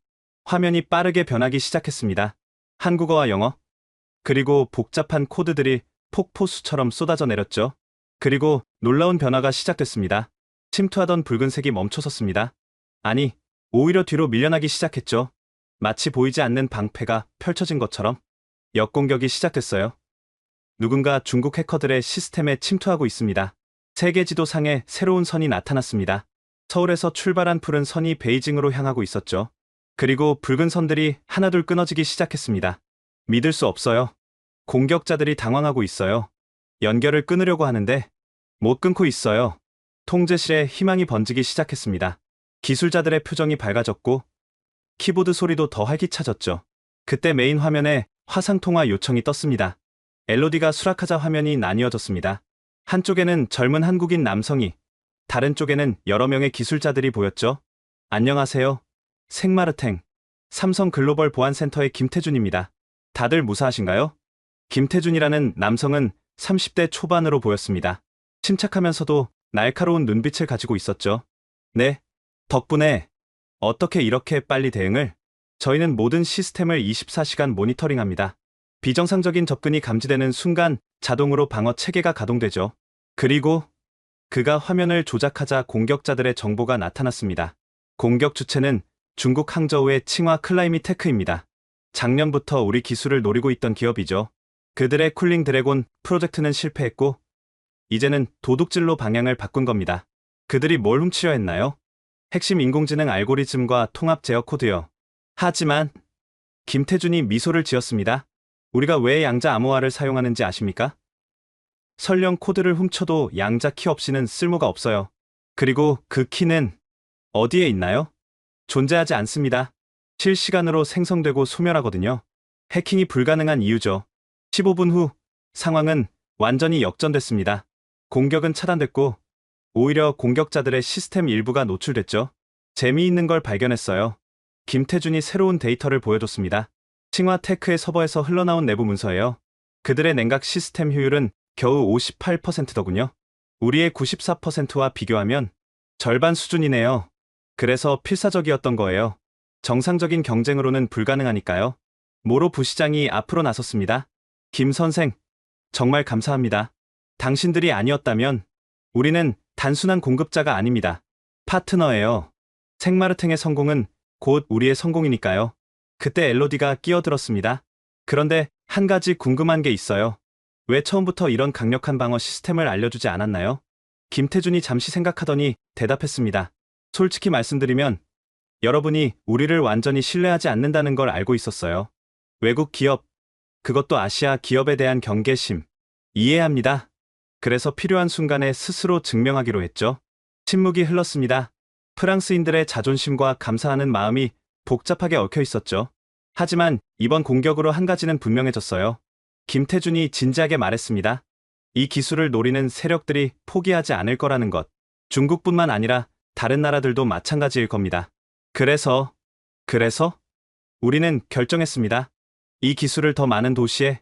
Speaker 4: 화면이 빠르게 변하기 시작했습니다. 한국어와 영어, 그리고 복잡한 코드들이 폭포수처럼 쏟아져 내렸죠. 그리고 놀라운 변화가 시작됐습니다. 침투하던 붉은색이 멈춰섰습니다. 아니, 오히려 뒤로 밀려나기 시작했죠. 마치 보이지 않는 방패가 펼쳐진 것처럼. 역공격이 시작됐어요. 누군가 중국 해커들의 시스템에 침투하고 있습니다. 세계 지도상에 새로운 선이 나타났습니다. 서울에서 출발한 푸른 선이 베이징으로 향하고 있었죠. 그리고 붉은 선들이 하나둘 끊어지기 시작했습니다. 믿을 수 없어요. 공격자들이 당황하고 있어요. 연결을 끊으려고 하는데 못 끊고 있어요. 통제실에 희망이 번지기 시작했습니다. 기술자들의 표정이 밝아졌고 키보드 소리도 더 활기차졌죠. 그때 메인 화면에 화상통화 요청이 떴습니다. 엘로디가 수락하자 화면이 나뉘어졌습니다. 한쪽에는 젊은 한국인 남성이, 다른 쪽에는 여러 명의 기술자들이 보였죠. 안녕하세요. 생마르탱, 삼성 글로벌 보안센터의 김태준입니다. 다들 무사하신가요? 김태준이라는 남성은 30대 초반으로 보였습니다. 침착하면서도 날카로운 눈빛을 가지고 있었죠. 네, 덕분에 어떻게 이렇게 빨리 대응을? 저희는 모든 시스템을 24시간 모니터링합니다. 비정상적인 접근이 감지되는 순간 자동으로 방어 체계가 가동되죠. 그리고 그가 화면을 조작하자 공격자들의 정보가 나타났습니다. 공격 주체는 중국 항저우의 칭화 클라이미테크입니다. 작년부터 우리 기술을 노리고 있던 기업이죠. 그들의 쿨링 드래곤 프로젝트는 실패했고 이제는 도둑질로 방향을 바꾼 겁니다. 그들이 뭘 훔치려 했나요? 핵심 인공지능 알고리즘과 통합 제어 코드요. 하지만 김태준이 미소를 지었습니다. 우리가 왜 양자 암호화를 사용하는지 아십니까? 설령 코드를 훔쳐도 양자 키 없이는 쓸모가 없어요. 그리고 그 키는 어디에 있나요? 존재하지 않습니다. 실시간으로 생성되고 소멸하거든요. 해킹이 불가능한 이유죠. 15분 후 상황은 완전히 역전됐습니다. 공격은 차단됐고 오히려 공격자들의 시스템 일부가 노출됐죠. 재미있는 걸 발견했어요. 김태준이 새로운 데이터를 보여줬습니다. 칭화테크의 서버에서 흘러나온 내부 문서예요. 그들의 냉각 시스템 효율은 겨우 58%더군요. 우리의 94%와 비교하면 절반 수준이네요. 그래서 필사적이었던 거예요. 정상적인 경쟁으로는 불가능하니까요. 모로 부시장이 앞으로 나섰습니다. 김 선생, 정말 감사합니다. 당신들이 아니었다면 우리는 단순한 공급자가 아닙니다. 파트너예요. 생마르탱의 성공은 곧 우리의 성공이니까요. 그때 엘로디가 끼어들었습니다. 그런데 한 가지 궁금한 게 있어요. 왜 처음부터 이런 강력한 방어 시스템을 알려주지 않았나요? 김태준이 잠시 생각하더니 대답했습니다. 솔직히 말씀드리면 여러분이 우리를 완전히 신뢰하지 않는다는 걸 알고 있었어요. 외국 기업, 그것도 아시아 기업에 대한 경계심, 이해합니다. 그래서 필요한 순간에 스스로 증명하기로 했죠. 침묵이 흘렀습니다. 프랑스인들의 자존심과 감사하는 마음이 복잡하게 얽혀 있었죠. 하지만 이번 공격으로 한 가지는 분명해졌어요. 김태준이 진지하게 말했습니다. 이 기술을 노리는 세력들이 포기하지 않을 거라는 것. 중국뿐만 아니라 다른 나라들도 마찬가지일 겁니다. 그래서 우리는 결정했습니다. 이 기술을 더 많은 도시에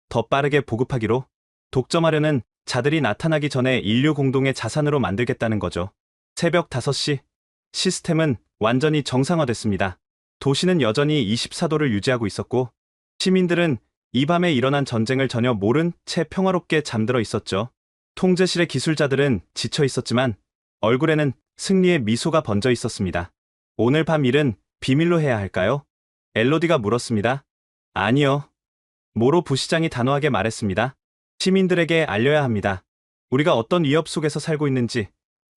Speaker 4: 더 빠르게 보급하기로. 독점하려는 자들이 나타나기 전에 인류 공동의 자산으로 만들겠다는 거죠. 새벽 5시 시스템은 완전히 정상화됐습니다. 도시는 여전히 24도를 유지하고 있었고 시민들은 이 밤에 일어난 전쟁을 전혀 모른 채 평화롭게 잠들어 있었죠. 통제실의 기술자들은 지쳐 있었지만 얼굴에는 승리의 미소가 번져 있었습니다. 오늘 밤 일은 비밀로 해야 할까요? 엘로디가 물었습니다. 아니요. 모로 부시장이 단호하게 말했습니다. 시민들에게 알려야 합니다. 우리가 어떤 위협 속에서 살고 있는지,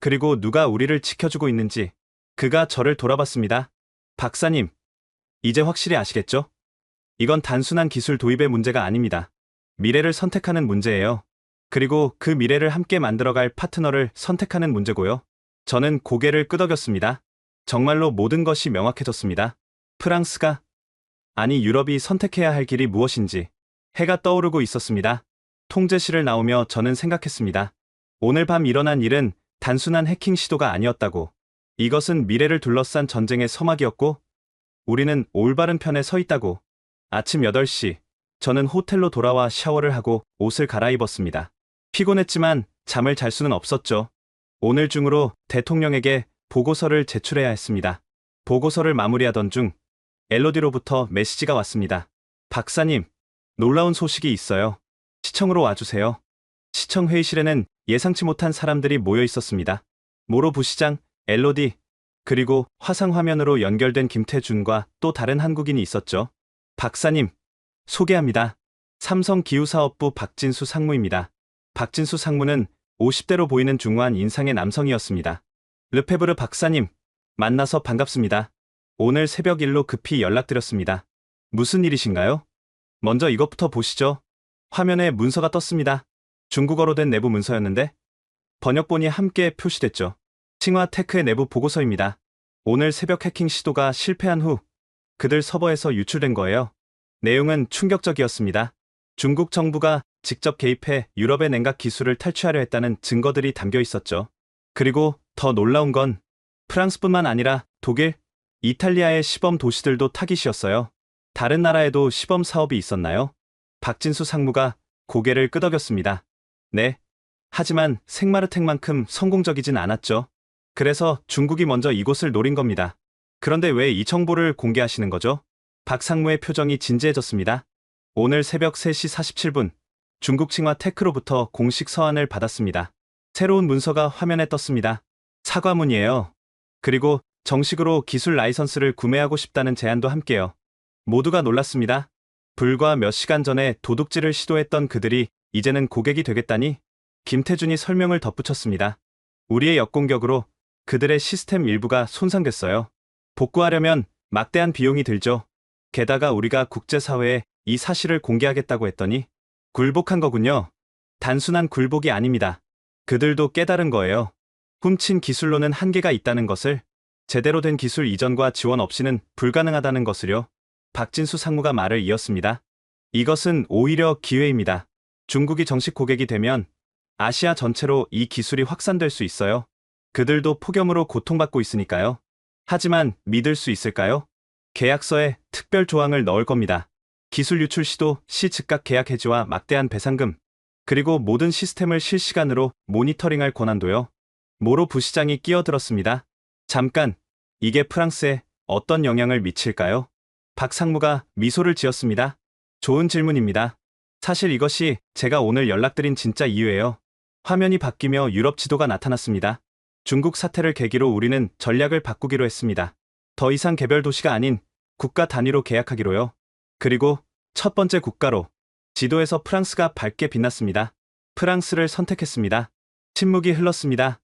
Speaker 4: 그리고 누가 우리를 지켜주고 있는지. 그가 저를 돌아봤습니다. 박사님, 이제 확실히 아시겠죠? 이건 단순한 기술 도입의 문제가 아닙니다. 미래를 선택하는 문제예요. 그리고 그 미래를 함께 만들어갈 파트너를 선택하는 문제고요. 저는 고개를 끄덕였습니다. 정말로 모든 것이 명확해졌습니다. 프랑스가, 아니 유럽이 선택해야 할 길이 무엇인지 해가 떠오르고 있었습니다. 통제실을 나오며 저는 생각했습니다. 오늘 밤 일어난 일은 단순한 해킹 시도가 아니었다고. 이것은 미래를 둘러싼 전쟁의 서막이었고 우리는 올바른 편에 서 있다고. 아침 8시, 저는 호텔로 돌아와 샤워를 하고 옷을 갈아입었습니다. 피곤했지만 잠을 잘 수는 없었죠. 오늘 중으로 대통령에게 보고서를 제출해야 했습니다. 보고서를 마무리하던 중 엘로디로부터 메시지가 왔습니다. 박사님, 놀라운 소식이 있어요. 시청으로 와주세요. 시청 회의실에는 예상치 못한 사람들이 모여 있었습니다. 모로 부시장, 엘로디, 그리고 화상 화면으로 연결된 김태준과 또 다른 한국인이 있었죠. 박사님, 소개합니다. 삼성기후사업부 박진수 상무입니다. 박진수 상무는 50대로 보이는 중후한 인상의 남성이었습니다. 르페브르 박사님, 만나서 반갑습니다. 오늘 새벽 일로 급히 연락드렸습니다. 무슨 일이신가요? 먼저 이것부터 보시죠. 화면에 문서가 떴습니다. 중국어로 된 내부 문서였는데 번역본이 함께 표시됐죠. 칭화테크의 내부 보고서입니다. 오늘 새벽 해킹 시도가 실패한 후 그들 서버에서 유출된 거예요. 내용은 충격적이었습니다. 중국 정부가 직접 개입해 유럽의 냉각 기술을 탈취하려 했다는 증거들이 담겨 있었죠. 그리고 더 놀라운 건 프랑스뿐만 아니라 독일, 이탈리아의 시범 도시들도 타깃이었어요. 다른 나라에도 시범 사업이 있었나요? 박진수 상무가 고개를 끄덕였습니다. 네. 하지만 생마르텍만큼 성공적이진 않았죠. 그래서 중국이 먼저 이곳을 노린 겁니다. 그런데 왜 이 정보를 공개하시는 거죠? 박 상무의 표정이 진지해졌습니다. 오늘 새벽 3시 47분, 중국 칭화테크로부터 공식 서한을 받았습니다. 새로운 문서가 화면에 떴습니다. 사과문이에요. 그리고 정식으로 기술 라이선스를 구매하고 싶다는 제안도 함께요. 모두가 놀랐습니다. 불과 몇 시간 전에 도둑질을 시도했던 그들이 이제는 고객이 되겠다니. 김태준이 설명을 덧붙였습니다. 우리의 역공격으로 그들의 시스템 일부가 손상됐어요. 복구하려면 막대한 비용이 들죠. 게다가 우리가 국제사회에 이 사실을 공개하겠다고 했더니 굴복한 거군요. 단순한 굴복이 아닙니다. 그들도 깨달은 거예요. 훔친 기술로는 한계가 있다는 것을, 제대로 된 기술 이전과 지원 없이는 불가능하다는 것을요. 박진수 상무가 말을 이었습니다. 이것은 오히려 기회입니다. 중국이 정식 고객이 되면 아시아 전체로 이 기술이 확산될 수 있어요. 그들도 폭염으로 고통받고 있으니까요. 하지만 믿을 수 있을까요? 계약서에 특별 조항을 넣을 겁니다. 기술 유출 시도 시 즉각 계약 해지와 막대한 배상금, 그리고 모든 시스템을 실시간으로 모니터링할 권한도요. 모로 부시장이 끼어들었습니다. 잠깐, 이게 프랑스에 어떤 영향을 미칠까요? 박 상무가 미소를 지었습니다. 좋은 질문입니다. 사실 이것이 제가 오늘 연락드린 진짜 이유예요. 화면이 바뀌며 유럽 지도가 나타났습니다. 중국 사태를 계기로 우리는 전략을 바꾸기로 했습니다. 더 이상 개별 도시가 아닌 국가 단위로 계약하기로요. 그리고 첫 번째 국가로 지도에서 프랑스가 밝게 빛났습니다. 프랑스를 선택했습니다. 침묵이 흘렀습니다.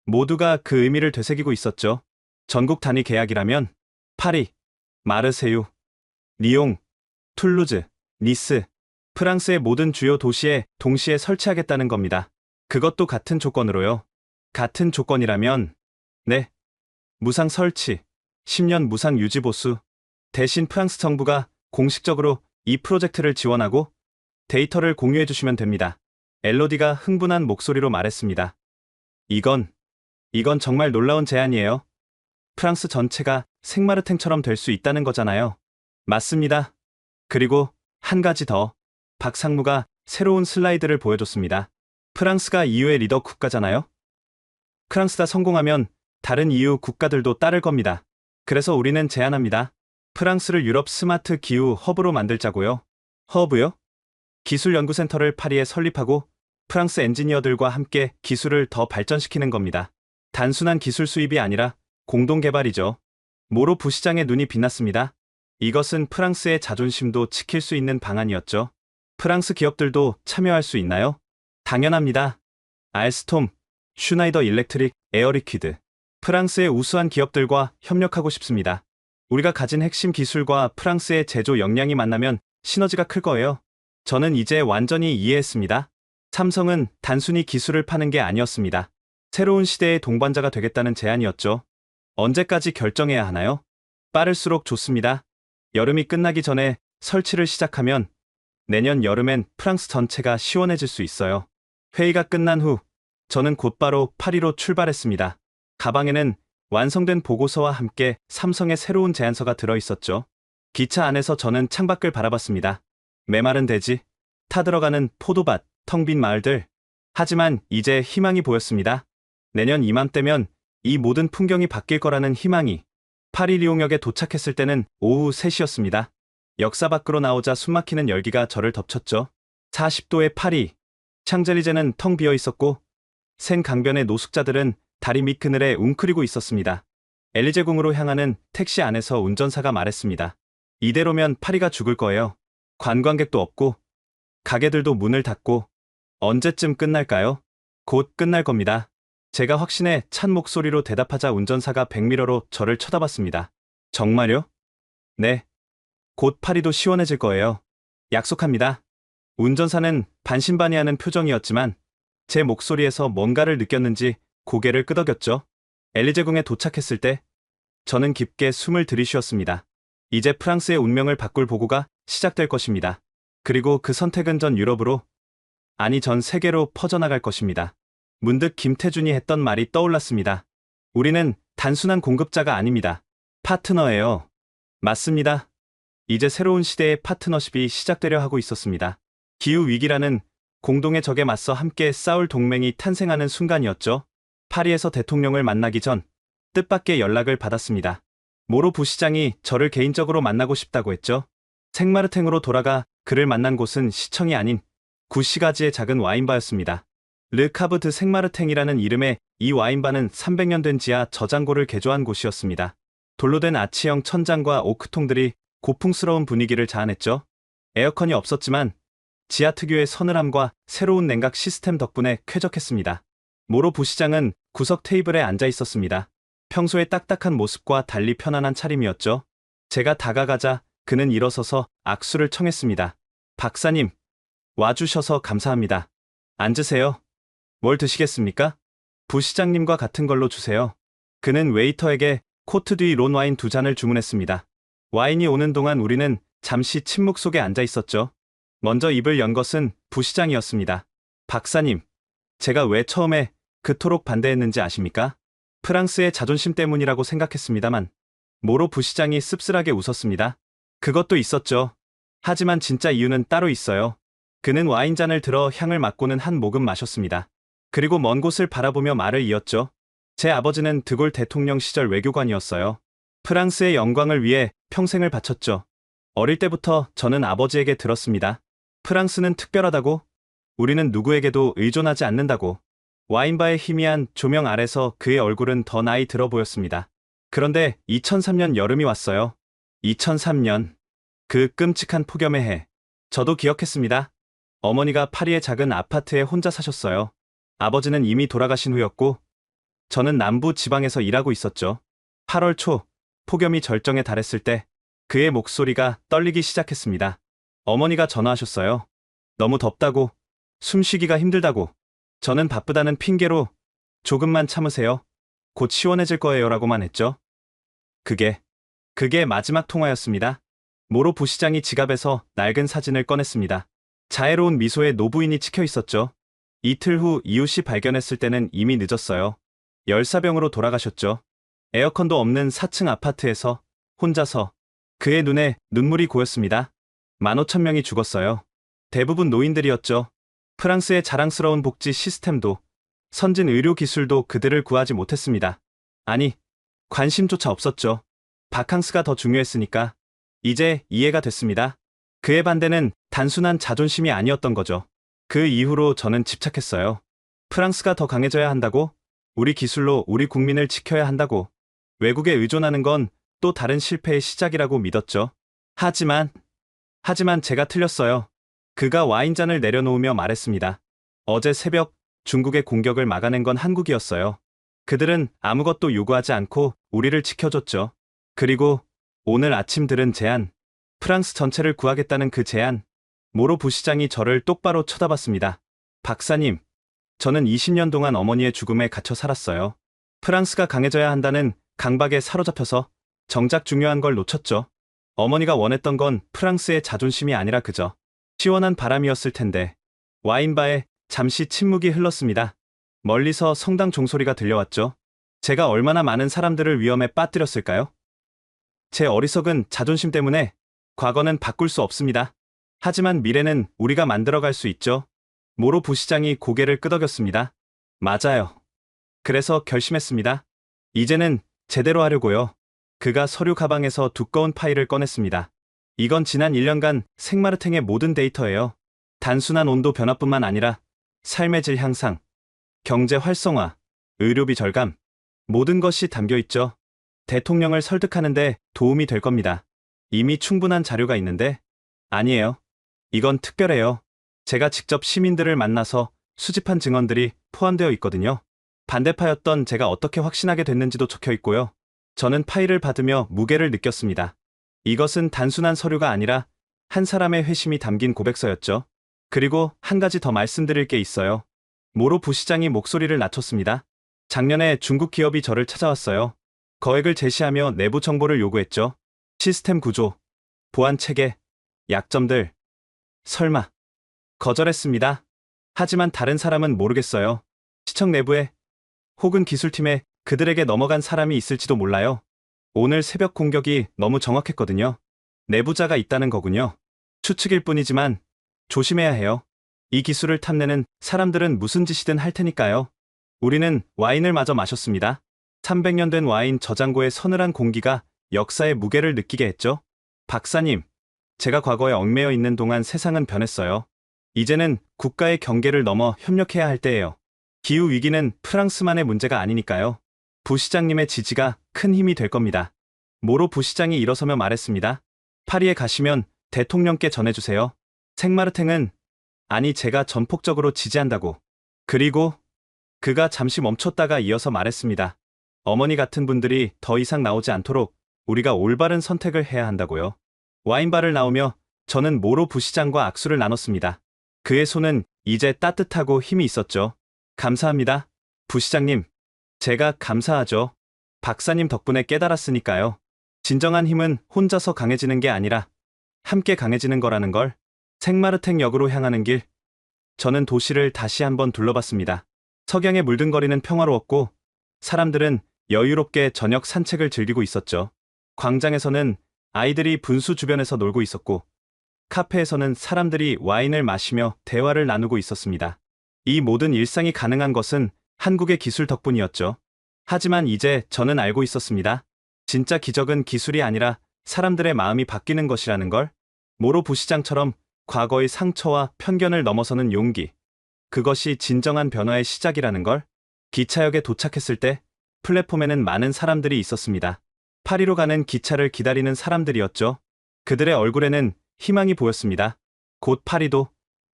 Speaker 4: 모두가 그 의미를 되새기고 있었죠. 전국 단위 계약이라면 파리, 마르세유, 리옹, 툴루즈, 니스, 프랑스의 모든 주요 도시에 동시에 설치하겠다는 겁니다. 그것도 같은 조건으로요. 같은 조건이라면, 네. 무상 설치, 10년 무상 유지 보수. 대신 프랑스 정부가 공식적으로 이 프로젝트를 지원하고 데이터를 공유해 주시면 됩니다. 엘로디가 흥분한 목소리로 말했습니다. 이건 정말 놀라운 제안이에요. 프랑스 전체가 생마르탱처럼 될 수 있다는 거잖아요. 맞습니다. 그리고 한 가지 더. 박 상무가 새로운 슬라이드를 보여줬습니다. 프랑스가 EU의 리더 국가잖아요. 프랑스가 성공하면 다른 EU 국가들도 따를 겁니다. 그래서 우리는 제안합니다. 프랑스를 유럽 스마트 기후 허브로 만들자고요. 허브요? 기술 연구센터를 파리에 설립하고 프랑스 엔지니어들과 함께 기술을 더 발전시키는 겁니다. 단순한 기술 수입이 아니라 공동 개발이죠. 모로 부시장의 눈이 빛났습니다. 이것은 프랑스의 자존심도 지킬 수 있는 방안이었죠. 프랑스 기업들도 참여할 수 있나요? 당연합니다. 알스톰, 슈나이더 일렉트릭, 에어리퀴드. 프랑스의 우수한 기업들과 협력하고 싶습니다. 우리가 가진 핵심 기술과 프랑스의 제조 역량이 만나면 시너지가 클 거예요. 저는 이제 완전히 이해했습니다. 삼성은 단순히 기술을 파는 게 아니었습니다. 새로운 시대의 동반자가 되겠다는 제안이었죠. 언제까지 결정해야 하나요? 빠를수록 좋습니다. 여름이 끝나기 전에 설치를 시작하면 내년 여름엔 프랑스 전체가 시원해질 수 있어요. 회의가 끝난 후 저는 곧바로 파리로 출발했습니다. 가방에는 완성된 보고서와 함께 삼성의 새로운 제안서가 들어있었죠. 기차 안에서 저는 창밖을 바라봤습니다. 메마른 대지, 타들어가는 포도밭, 텅 빈 마을들. 하지만 이제 희망이 보였습니다. 내년 이맘때면 이 모든 풍경이 바뀔 거라는 희망이. 파리 리옹역에 도착했을 때는 오후 3시였습니다. 역사 밖으로 나오자 숨막히는 열기가 저를 덮쳤죠. 40도의 파리. 샹젤리제는 텅 비어 있었고 센 강변의 노숙자들은 다리 밑 그늘에 웅크리고 있었습니다. 엘리제궁으로 향하는 택시 안에서 운전사가 말했습니다. 이대로면 파리가 죽을 거예요. 관광객도 없고 가게들도 문을 닫고 언제쯤 끝날까요? 곧 끝날 겁니다. 제가 확신에 찬 목소리로 대답하자 운전사가 백미러로 저를 쳐다봤습니다. 정말요? 네. 곧 파리도 시원해질 거예요. 약속합니다. 운전사는 반신반의하는 표정이었지만 제 목소리에서 뭔가를 느꼈는지 고개를 끄덕였죠. 엘리제궁에 도착했을 때 저는 깊게 숨을 들이쉬었습니다. 이제 프랑스의 운명을 바꿀 보고가 시작될 것입니다. 그리고 그 선택은 전 유럽으로, 아니 전 세계로 퍼져나갈 것입니다. 문득 김태준이 했던 말이 떠올랐습니다. 우리는 단순한 공급자가 아닙니다. 파트너예요. 맞습니다. 이제 새로운 시대의 파트너십이 시작되려 하고 있었습니다. 기후위기라는 공동의 적에 맞서 함께 싸울 동맹이 탄생하는 순간이었죠. 파리에서 대통령을 만나기 전 뜻밖의 연락을 받았습니다. 모로 부시장이 저를 개인적으로 만나고 싶다고 했죠. 생마르탱으로 돌아가 그를 만난 곳은 시청이 아닌 구시가지의 작은 와인바였습니다. 르카브 드 생마르탱이라는 이름의 이 와인바는 300년 된 지하 저장고를 개조한 곳이었습니다. 돌로 된 아치형 천장과 오크통들이 고풍스러운 분위기를 자아냈죠. 에어컨이 없었지만 지하 특유의 서늘함과 새로운 냉각 시스템 덕분에 쾌적했습니다. 모로 부시장은 구석 테이블에 앉아 있었습니다. 평소의 딱딱한 모습과 달리 편안한 차림이었죠. 제가 다가가자 그는 일어서서 악수를 청했습니다. 박사님, 와주셔서 감사합니다. 앉으세요. 뭘 드시겠습니까? 부시장님과 같은 걸로 주세요. 그는 웨이터에게 코트 디 론 와인 2잔을 주문했습니다. 와인이 오는 동안 우리는 잠시 침묵 속에 앉아 있었죠. 먼저 입을 연 것은 부시장이었습니다. 박사님, 제가 왜 처음에 그토록 반대했는지 아십니까? 프랑스의 자존심 때문이라고 생각했습니다만, 모로 부시장이 씁쓸하게 웃었습니다. 그것도 있었죠. 하지만 진짜 이유는 따로 있어요. 그는 와인잔을 들어 향을 맡고는 한 모금 마셨습니다. 그리고 먼 곳을 바라보며 말을 이었죠. 제 아버지는 드골 대통령 시절 외교관이었어요. 프랑스의 영광을 위해 평생을 바쳤죠. 어릴 때부터 저는 아버지에게 들었습니다. 프랑스는 특별하다고, 우리는 누구에게도 의존하지 않는다고. 와인바의 희미한 조명 아래서 그의 얼굴은 더 나이 들어 보였습니다. 그런데 2003년 여름이 왔어요. 2003년. 그 끔찍한 폭염의 해. 저도 기억했습니다. 어머니가 파리의 작은 아파트에 혼자 사셨어요. 아버지는 이미 돌아가신 후였고, 저는 남부 지방에서 일하고 있었죠. 8월 초, 폭염이 절정에 달했을 때 그의 목소리가 떨리기 시작했습니다. 어머니가 전화하셨어요. 너무 덥다고, 숨쉬기가 힘들다고. 저는 바쁘다는 핑계로 조금만 참으세요. 곧 시원해질 거예요 라고만 했죠. 그게 마지막 통화였습니다. 모로 부시장이 지갑에서 낡은 사진을 꺼냈습니다. 자애로운 미소에 노부인이 찍혀 있었죠. 이틀 후 이웃이 발견했을 때는 이미 늦었어요. 열사병으로 돌아가셨죠. 에어컨도 없는 4층 아파트에서 혼자서. 그의 눈에 눈물이 고였습니다. 15,000명이 죽었어요. 대부분 노인들이었죠. 프랑스의 자랑스러운 복지 시스템도 선진 의료 기술도 그들을 구하지 못했습니다. 아니, 관심조차 없었죠. 바캉스가 더 중요했으니까. 이제 이해가 됐습니다. 그의 반대는 단순한 자존심이 아니었던 거죠. 그 이후로 저는 집착했어요. 프랑스가 더 강해져야 한다고, 우리 기술로 우리 국민을 지켜야 한다고, 외국에 의존하는 건 또 다른 실패의 시작이라고 믿었죠. 하지만 제가 틀렸어요. 그가 와인잔을 내려놓으며 말했습니다. 어제 새벽 중국의 공격을 막아낸 건 한국이었어요. 그들은 아무것도 요구하지 않고 우리를 지켜줬죠. 그리고 오늘 아침 들은 제안, 프랑스 전체를 구하겠다는 그 제안. 모로 부시장이 저를 똑바로 쳐다봤습니다. 박사님, 저는 20년 동안 어머니의 죽음에 갇혀 살았어요. 프랑스가 강해져야 한다는 강박에 사로잡혀서 정작 중요한 걸 놓쳤죠. 어머니가 원했던 건 프랑스의 자존심이 아니라 그저 시원한 바람이었을 텐데. 와인바에 잠시 침묵이 흘렀습니다. 멀리서 성당 종소리가 들려왔죠. 제가 얼마나 많은 사람들을 위험에 빠뜨렸을까요? 제 어리석은 자존심 때문에 과거는 바꿀 수 없습니다. 하지만 미래는 우리가 만들어갈 수 있죠. 모로 부시장이 고개를 끄덕였습니다. 맞아요. 그래서 결심했습니다. 이제는 제대로 하려고요. 그가 서류 가방에서 두꺼운 파일을 꺼냈습니다. 이건 지난 1년간 생마르탱의 모든 데이터예요. 단순한 온도 변화뿐만 아니라 삶의 질 향상, 경제 활성화, 의료비 절감, 모든 것이 담겨 있죠. 대통령을 설득하는데 도움이 될 겁니다. 이미 충분한 자료가 있는데? 아니에요. 이건 특별해요. 제가 직접 시민들을 만나서 수집한 증언들이 포함되어 있거든요. 반대파였던 제가 어떻게 확신하게 됐는지도 적혀 있고요. 저는 파일을 받으며 무게를 느꼈습니다. 이것은 단순한 서류가 아니라 한 사람의 회심이 담긴 고백서였죠. 그리고 한 가지 더 말씀드릴 게 있어요. 모로 부시장이 목소리를 낮췄습니다. 작년에 중국 기업이 저를 찾아왔어요. 거액을 제시하며 내부 정보를 요구했죠. 시스템 구조, 보안 체계, 약점들. 설마. 거절했습니다. 하지만 다른 사람은 모르겠어요. 시청 내부에 혹은 기술팀에 그들에게 넘어간 사람이 있을지도 몰라요. 오늘 새벽 공격이 너무 정확했거든요. 내부자가 있다는 거군요. 추측일 뿐이지만 조심해야 해요. 이 기술을 탐내는 사람들은 무슨 짓이든 할 테니까요. 우리는 와인을 마저 마셨습니다. 300년 된 와인 저장고의 서늘한 공기가 역사의 무게를 느끼게 했죠. 박사님, 제가 과거에 얽매여 있는 동안 세상은 변했어요. 이제는 국가의 경계를 넘어 협력해야 할 때예요. 기후위기는 프랑스만의 문제가 아니니까요. 부시장님의 지지가 큰 힘이 될 겁니다. 모로 부시장이 일어서며 말했습니다. 파리에 가시면 대통령께 전해주세요. 생마르탱은, 아니 제가 전폭적으로 지지한다고. 그리고 그가 잠시 멈췄다가 이어서 말했습니다. 어머니 같은 분들이 더 이상 나오지 않도록 우리가 올바른 선택을 해야 한다고요. 와인바를 나오며 저는 모로 부시장과 악수를 나눴습니다. 그의 손은 이제 따뜻하고 힘이 있었죠. 감사합니다. 부시장님. 제가 감사하죠. 박사님 덕분에 깨달았으니까요. 진정한 힘은 혼자서 강해지는 게 아니라 함께 강해지는 거라는 걸. 생마르탱 역으로 향하는 길. 저는 도시를 다시 한번 둘러봤습니다. 석양에 물든거리는 평화로웠고 사람들은 여유롭게 저녁 산책을 즐기고 있었죠. 광장에서는 아이들이 분수 주변에서 놀고 있었고 카페에서는 사람들이 와인을 마시며 대화를 나누고 있었습니다. 이 모든 일상이 가능한 것은 한국의 기술 덕분이었죠. 하지만 이제 저는 알고 있었습니다. 진짜 기적은 기술이 아니라 사람들의 마음이 바뀌는 것이라는 걸. 모로 부시장처럼 과거의 상처와 편견을 넘어서는 용기. 그것이 진정한 변화의 시작이라는 걸. 기차역에 도착했을 때 플랫폼에는 많은 사람들이 있었습니다. 파리로 가는 기차를 기다리는 사람들이었죠. 그들의 얼굴에는 희망이 보였습니다. 곧 파리도,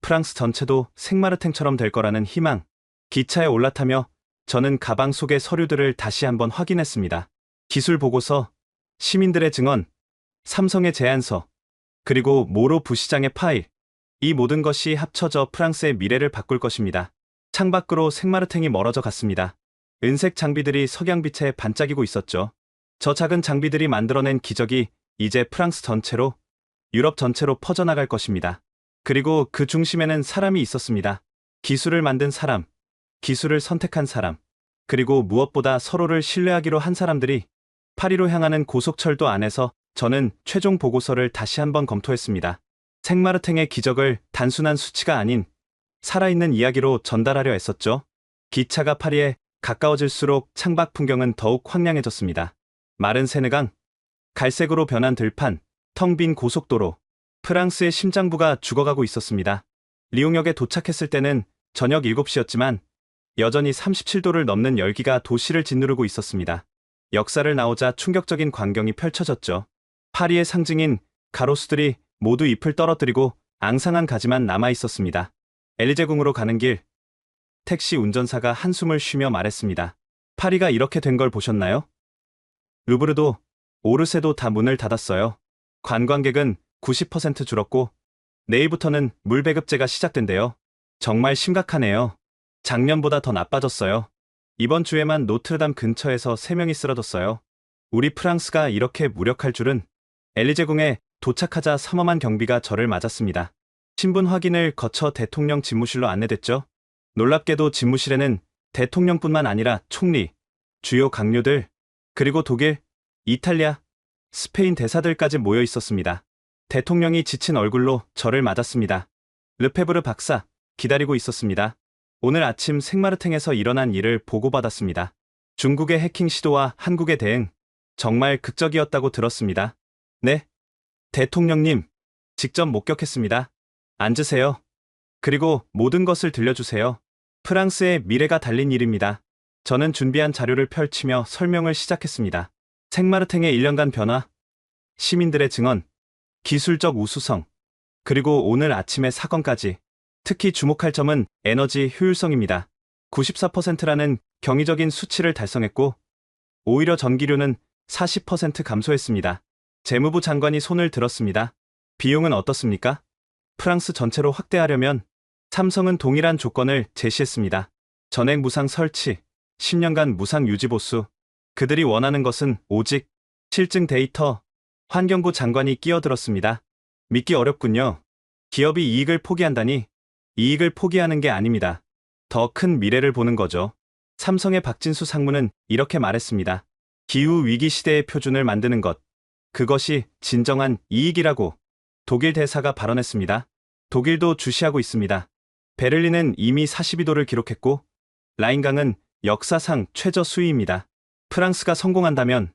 Speaker 4: 프랑스 전체도 생마르탱처럼 될 거라는 희망. 기차에 올라타며 저는 가방 속의 서류들을 다시 한번 확인했습니다. 기술 보고서, 시민들의 증언, 삼성의 제안서, 그리고 모로 부시장의 파일. 이 모든 것이 합쳐져 프랑스의 미래를 바꿀 것입니다. 창밖으로 생마르탱이 멀어져 갔습니다. 은색 장비들이 석양빛에 반짝이고 있었죠. 저 작은 장비들이 만들어낸 기적이 이제 프랑스 전체로, 유럽 전체로 퍼져나갈 것입니다. 그리고 그 중심에는 사람이 있었습니다. 기술을 만든 사람, 기술을 선택한 사람, 그리고 무엇보다 서로를 신뢰하기로 한 사람들이. 파리로 향하는 고속철도 안에서 저는 최종 보고서를 다시 한번 검토했습니다. 생마르탱의 기적을 단순한 수치가 아닌 살아있는 이야기로 전달하려 했었죠. 기차가 파리에 가까워질수록 창밖 풍경은 더욱 황량해졌습니다. 마른 세느강, 갈색으로 변한 들판, 텅 빈 고속도로. 프랑스의 심장부가 죽어가고 있었습니다. 리옹역에 도착했을 때는 저녁 7시였지만 여전히 37도를 넘는 열기가 도시를 짓누르고 있었습니다. 역사를 나오자 충격적인 광경이 펼쳐졌죠. 파리의 상징인 가로수들이 모두 잎을 떨어뜨리고 앙상한 가지만 남아 있었습니다. 엘리제궁으로 가는 길. 택시 운전사가 한숨을 쉬며 말했습니다. 파리가 이렇게 된 걸 보셨나요? 루브르도, 오르세도 다 문을 닫았어요. 관광객은 90% 줄었고 내일부터는 물 배급제가 시작된대요. 정말 심각하네요. 작년보다 더 나빠졌어요. 이번 주에만 노트르담 근처에서 3명이 쓰러졌어요. 우리 프랑스가 이렇게 무력할 줄은. 엘리제궁에 도착하자 삼엄한 경비가 저를 맞았습니다. 신분 확인을 거쳐 대통령 집무실로 안내됐죠. 놀랍게도 집무실에는 대통령뿐만 아니라 총리, 주요 강요들, 그리고 독일, 이탈리아, 스페인 대사들까지 모여 있었습니다. 대통령이 지친 얼굴로 저를 맞았습니다. 르페브르 박사, 기다리고 있었습니다. 오늘 아침 생마르탱에서 일어난 일을 보고받았습니다. 중국의 해킹 시도와 한국의 대응, 정말 극적이었다고 들었습니다. 네, 대통령님, 직접 목격했습니다. 앉으세요. 그리고 모든 것을 들려주세요. 프랑스의 미래가 달린 일입니다. 저는 준비한 자료를 펼치며 설명을 시작했습니다. 생마르탱의 1년간 변화, 시민들의 증언, 기술적 우수성, 그리고 오늘 아침의 사건까지. 특히 주목할 점은 에너지 효율성입니다. 94%라는 경이적인 수치를 달성했고, 오히려 전기료는 40% 감소했습니다. 재무부 장관이 손을 들었습니다. 비용은 어떻습니까? 프랑스 전체로 확대하려면 삼성은 동일한 조건을 제시했습니다. 전액 무상 설치, 10년간 무상 유지 보수. 그들이 원하는 것은 오직 실증 데이터. 환경부 장관이 끼어들었습니다. 믿기 어렵군요. 기업이 이익을 포기한다니. 이익을 포기하는 게 아닙니다. 더 큰 미래를 보는 거죠. 삼성의 박진수 상무는 이렇게 말했습니다. 기후 위기 시대의 표준을 만드는 것. 그것이 진정한 이익이라고 독일 대사가 발언했습니다. 독일도 주시하고 있습니다. 베를린은 이미 42도를 기록했고, 라인강은 역사상 최저 수위입니다. 프랑스가 성공한다면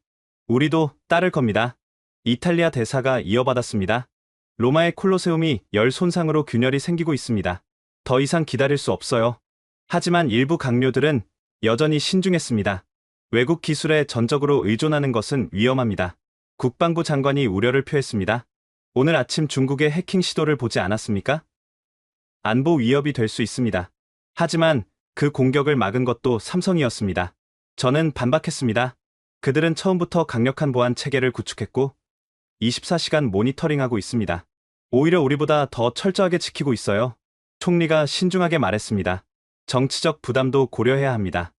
Speaker 4: 우리도 따를 겁니다. 이탈리아 대사가 이어받았습니다. 로마의 콜로세움이 열 손상으로 균열이 생기고 있습니다. 더 이상 기다릴 수 없어요. 하지만 일부 강요들은 여전히 신중했습니다. 외국 기술에 전적으로 의존하는 것은 위험합니다. 국방부 장관이 우려를 표했습니다. 오늘 아침 중국의 해킹 시도를 보지 않았습니까? 안보 위협이 될 수 있습니다. 하지만 그 공격을 막은 것도 삼성이었습니다. 저는 반박했습니다. 그들은 처음부터 강력한 보안 체계를 구축했고 24시간 모니터링하고 있습니다. 오히려 우리보다 더 철저하게 지키고 있어요. 총리가 신중하게 말했습니다. 정치적 부담도 고려해야 합니다.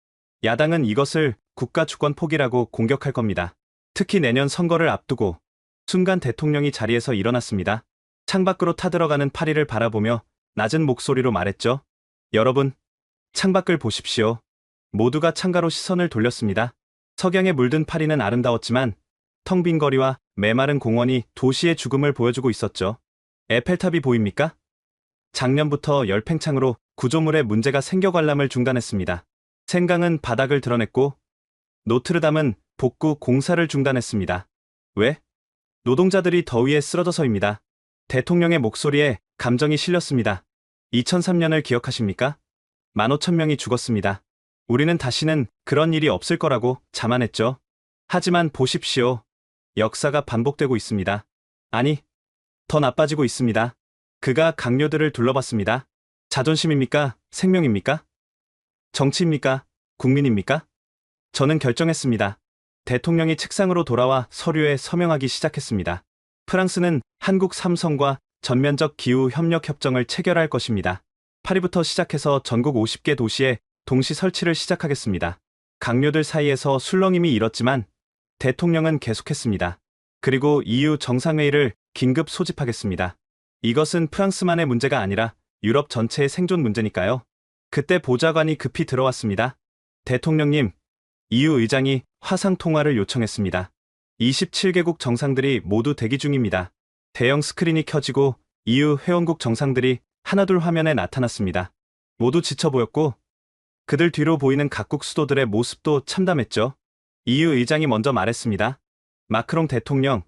Speaker 4: 야당은 이것을 국가 주권 포기라고 공격할 겁니다. 특히 내년 선거를 앞두고 순간 대통령이 자리에서 일어났습니다. 창밖으로 타들어가는 파리를 바라보며 낮은 목소리로 말했죠. 여러분, 창밖을 보십시오. 모두가 창가로 시선을 돌렸습니다. 석양에 물든 파리는 아름다웠지만 텅 빈 거리와 메마른 공원이 도시의 죽음을 보여주고 있었죠. 에펠탑이 보입니까? 작년부터 열팽창으로 구조물에 문제가 생겨 관람을 중단했습니다. 생강은 바닥을 드러냈고 노트르담은 복구 공사를 중단했습니다. 왜? 노동자들이 더위에 쓰러져서입니다. 대통령의 목소리에 감정이 실렸습니다. 2003년을 기억하십니까? 15,000명이 죽었습니다. 우리는 다시는 그런 일이 없을 거라고 자만했죠. 하지만 보십시오. 역사가 반복되고 있습니다. 아니, 더 나빠지고 있습니다. 그가 강요들을 둘러봤습니다. 자존심입니까? 생명입니까? 정치입니까? 국민입니까? 저는 결정했습니다. 대통령이 책상으로 돌아와 서류에 서명하기 시작했습니다. 프랑스는 한국 삼성과 전면적 기후 협력 협정을 체결할 것입니다. 파리부터 시작해서 전국 50개 도시에 동시 설치를 시작하겠습니다. 강요들 사이에서 술렁임이 일었지만 대통령은 계속했습니다. 그리고 EU 정상회의를 긴급 소집하겠습니다. 이것은 프랑스만의 문제가 아니라 유럽 전체의 생존 문제니까요. 그때 보좌관이 급히 들어왔습니다. 대통령님, EU 의장이 화상 통화를 요청했습니다. 27개국 정상들이 모두 대기 중입니다. 대형 스크린이 켜지고 EU 회원국 정상들이 하나둘 화면에 나타났습니다. 모두 지쳐 보였고 그들 뒤로 보이는 각국 수도들의 모습도 참담했죠. EU 의장이 먼저 말했습니다. 마크롱 대통령,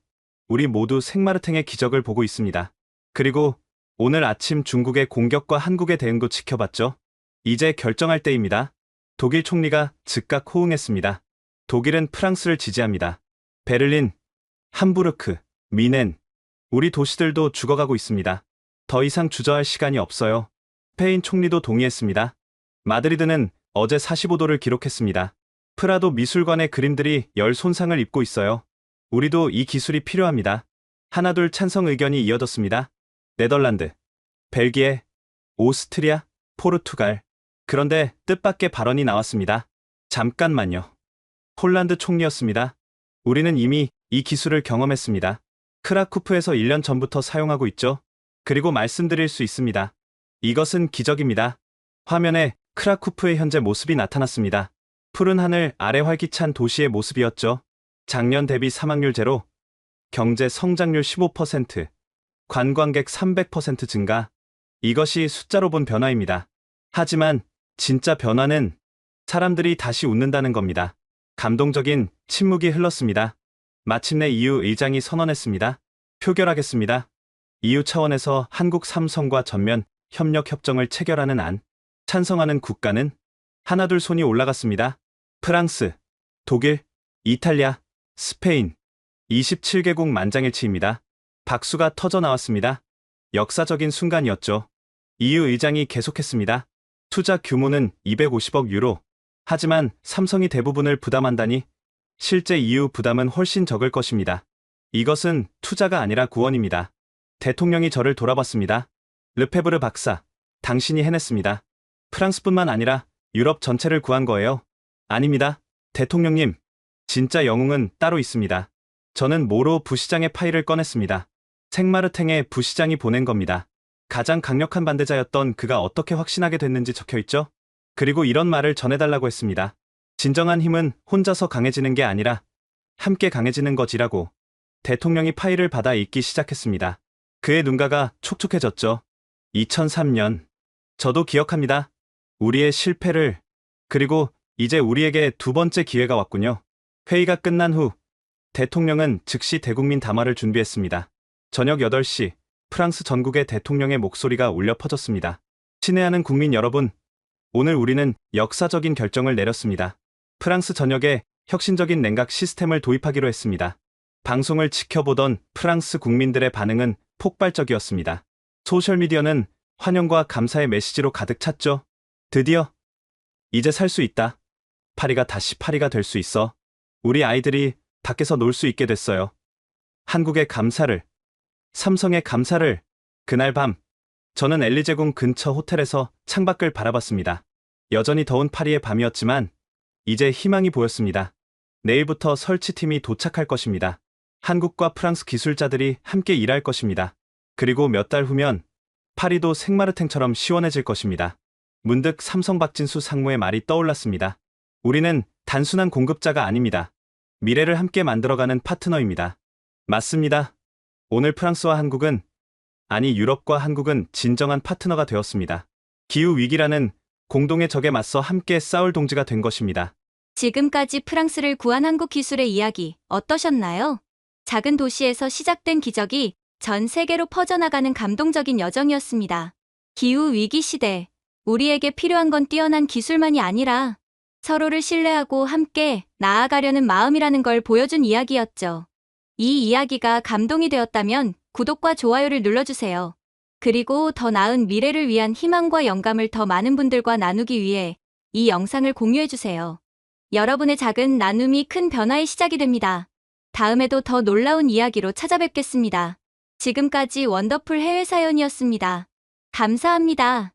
Speaker 4: 우리 모두 생마르탱의 기적을 보고 있습니다. 그리고 오늘 아침 중국의 공격과 한국의 대응도 지켜봤죠. 이제 결정할 때입니다. 독일 총리가 즉각 호응했습니다. 독일은 프랑스를 지지합니다. 베를린, 함부르크, 미넨, 우리 도시들도 죽어가고 있습니다. 더 이상 주저할 시간이 없어요. 스페인 총리도 동의했습니다. 마드리드는 어제 45도를 기록했습니다. 프라도 미술관의 그림들이 열 손상을 입고 있어요. 우리도 이 기술이 필요합니다. 하나둘 찬성 의견이 이어졌습니다. 네덜란드, 벨기에, 오스트리아, 포르투갈. 그런데 뜻밖의 발언이 나왔습니다. 잠깐만요. 폴란드 총리였습니다. 우리는 이미 이 기술을 경험했습니다. 크라쿠프에서 1년 전부터 사용하고 있죠. 그리고 말씀드릴 수 있습니다. 이것은 기적입니다. 화면에 크라쿠프의 현재 모습이 나타났습니다. 푸른 하늘 아래 활기찬 도시의 모습이었죠. 작년 대비 사망률 제로, 경제 성장률 15%, 관광객 300% 증가. 이것이 숫자로 본 변화입니다. 하지만 진짜 변화는 사람들이 다시 웃는다는 겁니다. 감동적인 침묵이 흘렀습니다. 마침내 EU 의장이 선언했습니다. 표결하겠습니다. EU 차원에서 한국 삼성과 전면 협력 협정을 체결하는 안. 찬성하는 국가는 하나둘 손이 올라갔습니다. 프랑스, 독일, 이탈리아, 스페인. 27개국 만장일치입니다. 박수가 터져 나왔습니다. 역사적인 순간이었죠. EU 의장이 계속했습니다. 투자 규모는 250억 유로. 하지만 삼성이 대부분을 부담한다니 실제 EU 부담은 훨씬 적을 것입니다. 이것은 투자가 아니라 구원입니다. 대통령이 저를 돌아봤습니다. 르페브르 박사, 당신이 해냈습니다. 프랑스뿐만 아니라 유럽 전체를 구한 거예요. 아닙니다. 대통령님, 진짜 영웅은 따로 있습니다. 저는 모로 부시장의 파일을 꺼냈습니다. 생마르탱의 부시장이 보낸 겁니다. 가장 강력한 반대자였던 그가 어떻게 확신하게 됐는지 적혀있죠? 그리고 이런 말을 전해달라고 했습니다. 진정한 힘은 혼자서 강해지는 게 아니라 함께 강해지는 거지라고. 대통령이 파일을 받아 읽기 시작했습니다. 그의 눈가가 촉촉해졌죠. 2003년. 저도 기억합니다. 우리의 실패를. 그리고 이제 우리에게 두 번째 기회가 왔군요. 회의가 끝난 후 대통령은 즉시 대국민 담화를 준비했습니다. 저녁 8시 프랑스 전국의 대통령의 목소리가 울려 퍼졌습니다. 친애하는 국민 여러분, 오늘 우리는 역사적인 결정을 내렸습니다. 프랑스 전역에 혁신적인 냉각 시스템을 도입하기로 했습니다. 방송을 지켜보던 프랑스 국민들의 반응은 폭발적이었습니다. 소셜미디어는 환영과 감사의 메시지로 가득 찼죠. 드디어 이제 살 수 있다. 파리가 다시 파리가 될 수 있어. 우리 아이들이 밖에서 놀 수 있게 됐어요. 한국의 감사를, 삼성의 감사를. 그날 밤 저는 엘리제궁 근처 호텔에서 창밖을 바라봤습니다. 여전히 더운 파리의 밤이었지만 이제 희망이 보였습니다. 내일부터 설치팀이 도착할 것입니다. 한국과 프랑스 기술자들이 함께 일할 것입니다. 그리고 몇 달 후면 파리도 생마르탱처럼 시원해질 것입니다. 문득 삼성 박진수 상무의 말이 떠올랐습니다. 우리는 단순한 공급자가 아닙니다. 미래를 함께 만들어가는 파트너입니다. 맞습니다. 오늘 프랑스와 한국은, 아니 유럽과 한국은 진정한 파트너가 되었습니다. 기후위기라는 공동의 적에 맞서 함께 싸울 동지가 된 것입니다.
Speaker 1: 지금까지 프랑스를 구한 한국 기술의 이야기 어떠셨나요? 작은 도시에서 시작된 기적이 전 세계로 퍼져나가는 감동적인 여정이었습니다. 기후위기 시대, 우리에게 필요한 건 뛰어난 기술만이 아니라 서로를 신뢰하고 함께 나아가려는 마음이라는 걸 보여준 이야기였죠. 이 이야기가 감동이 되었다면 구독과 좋아요를 눌러주세요. 그리고 더 나은 미래를 위한 희망과 영감을 더 많은 분들과 나누기 위해 이 영상을 공유해주세요. 여러분의 작은 나눔이 큰 변화의 시작이 됩니다. 다음에도 더 놀라운 이야기로 찾아뵙겠습니다. 지금까지 원더풀 해외 사연이었습니다. 감사합니다.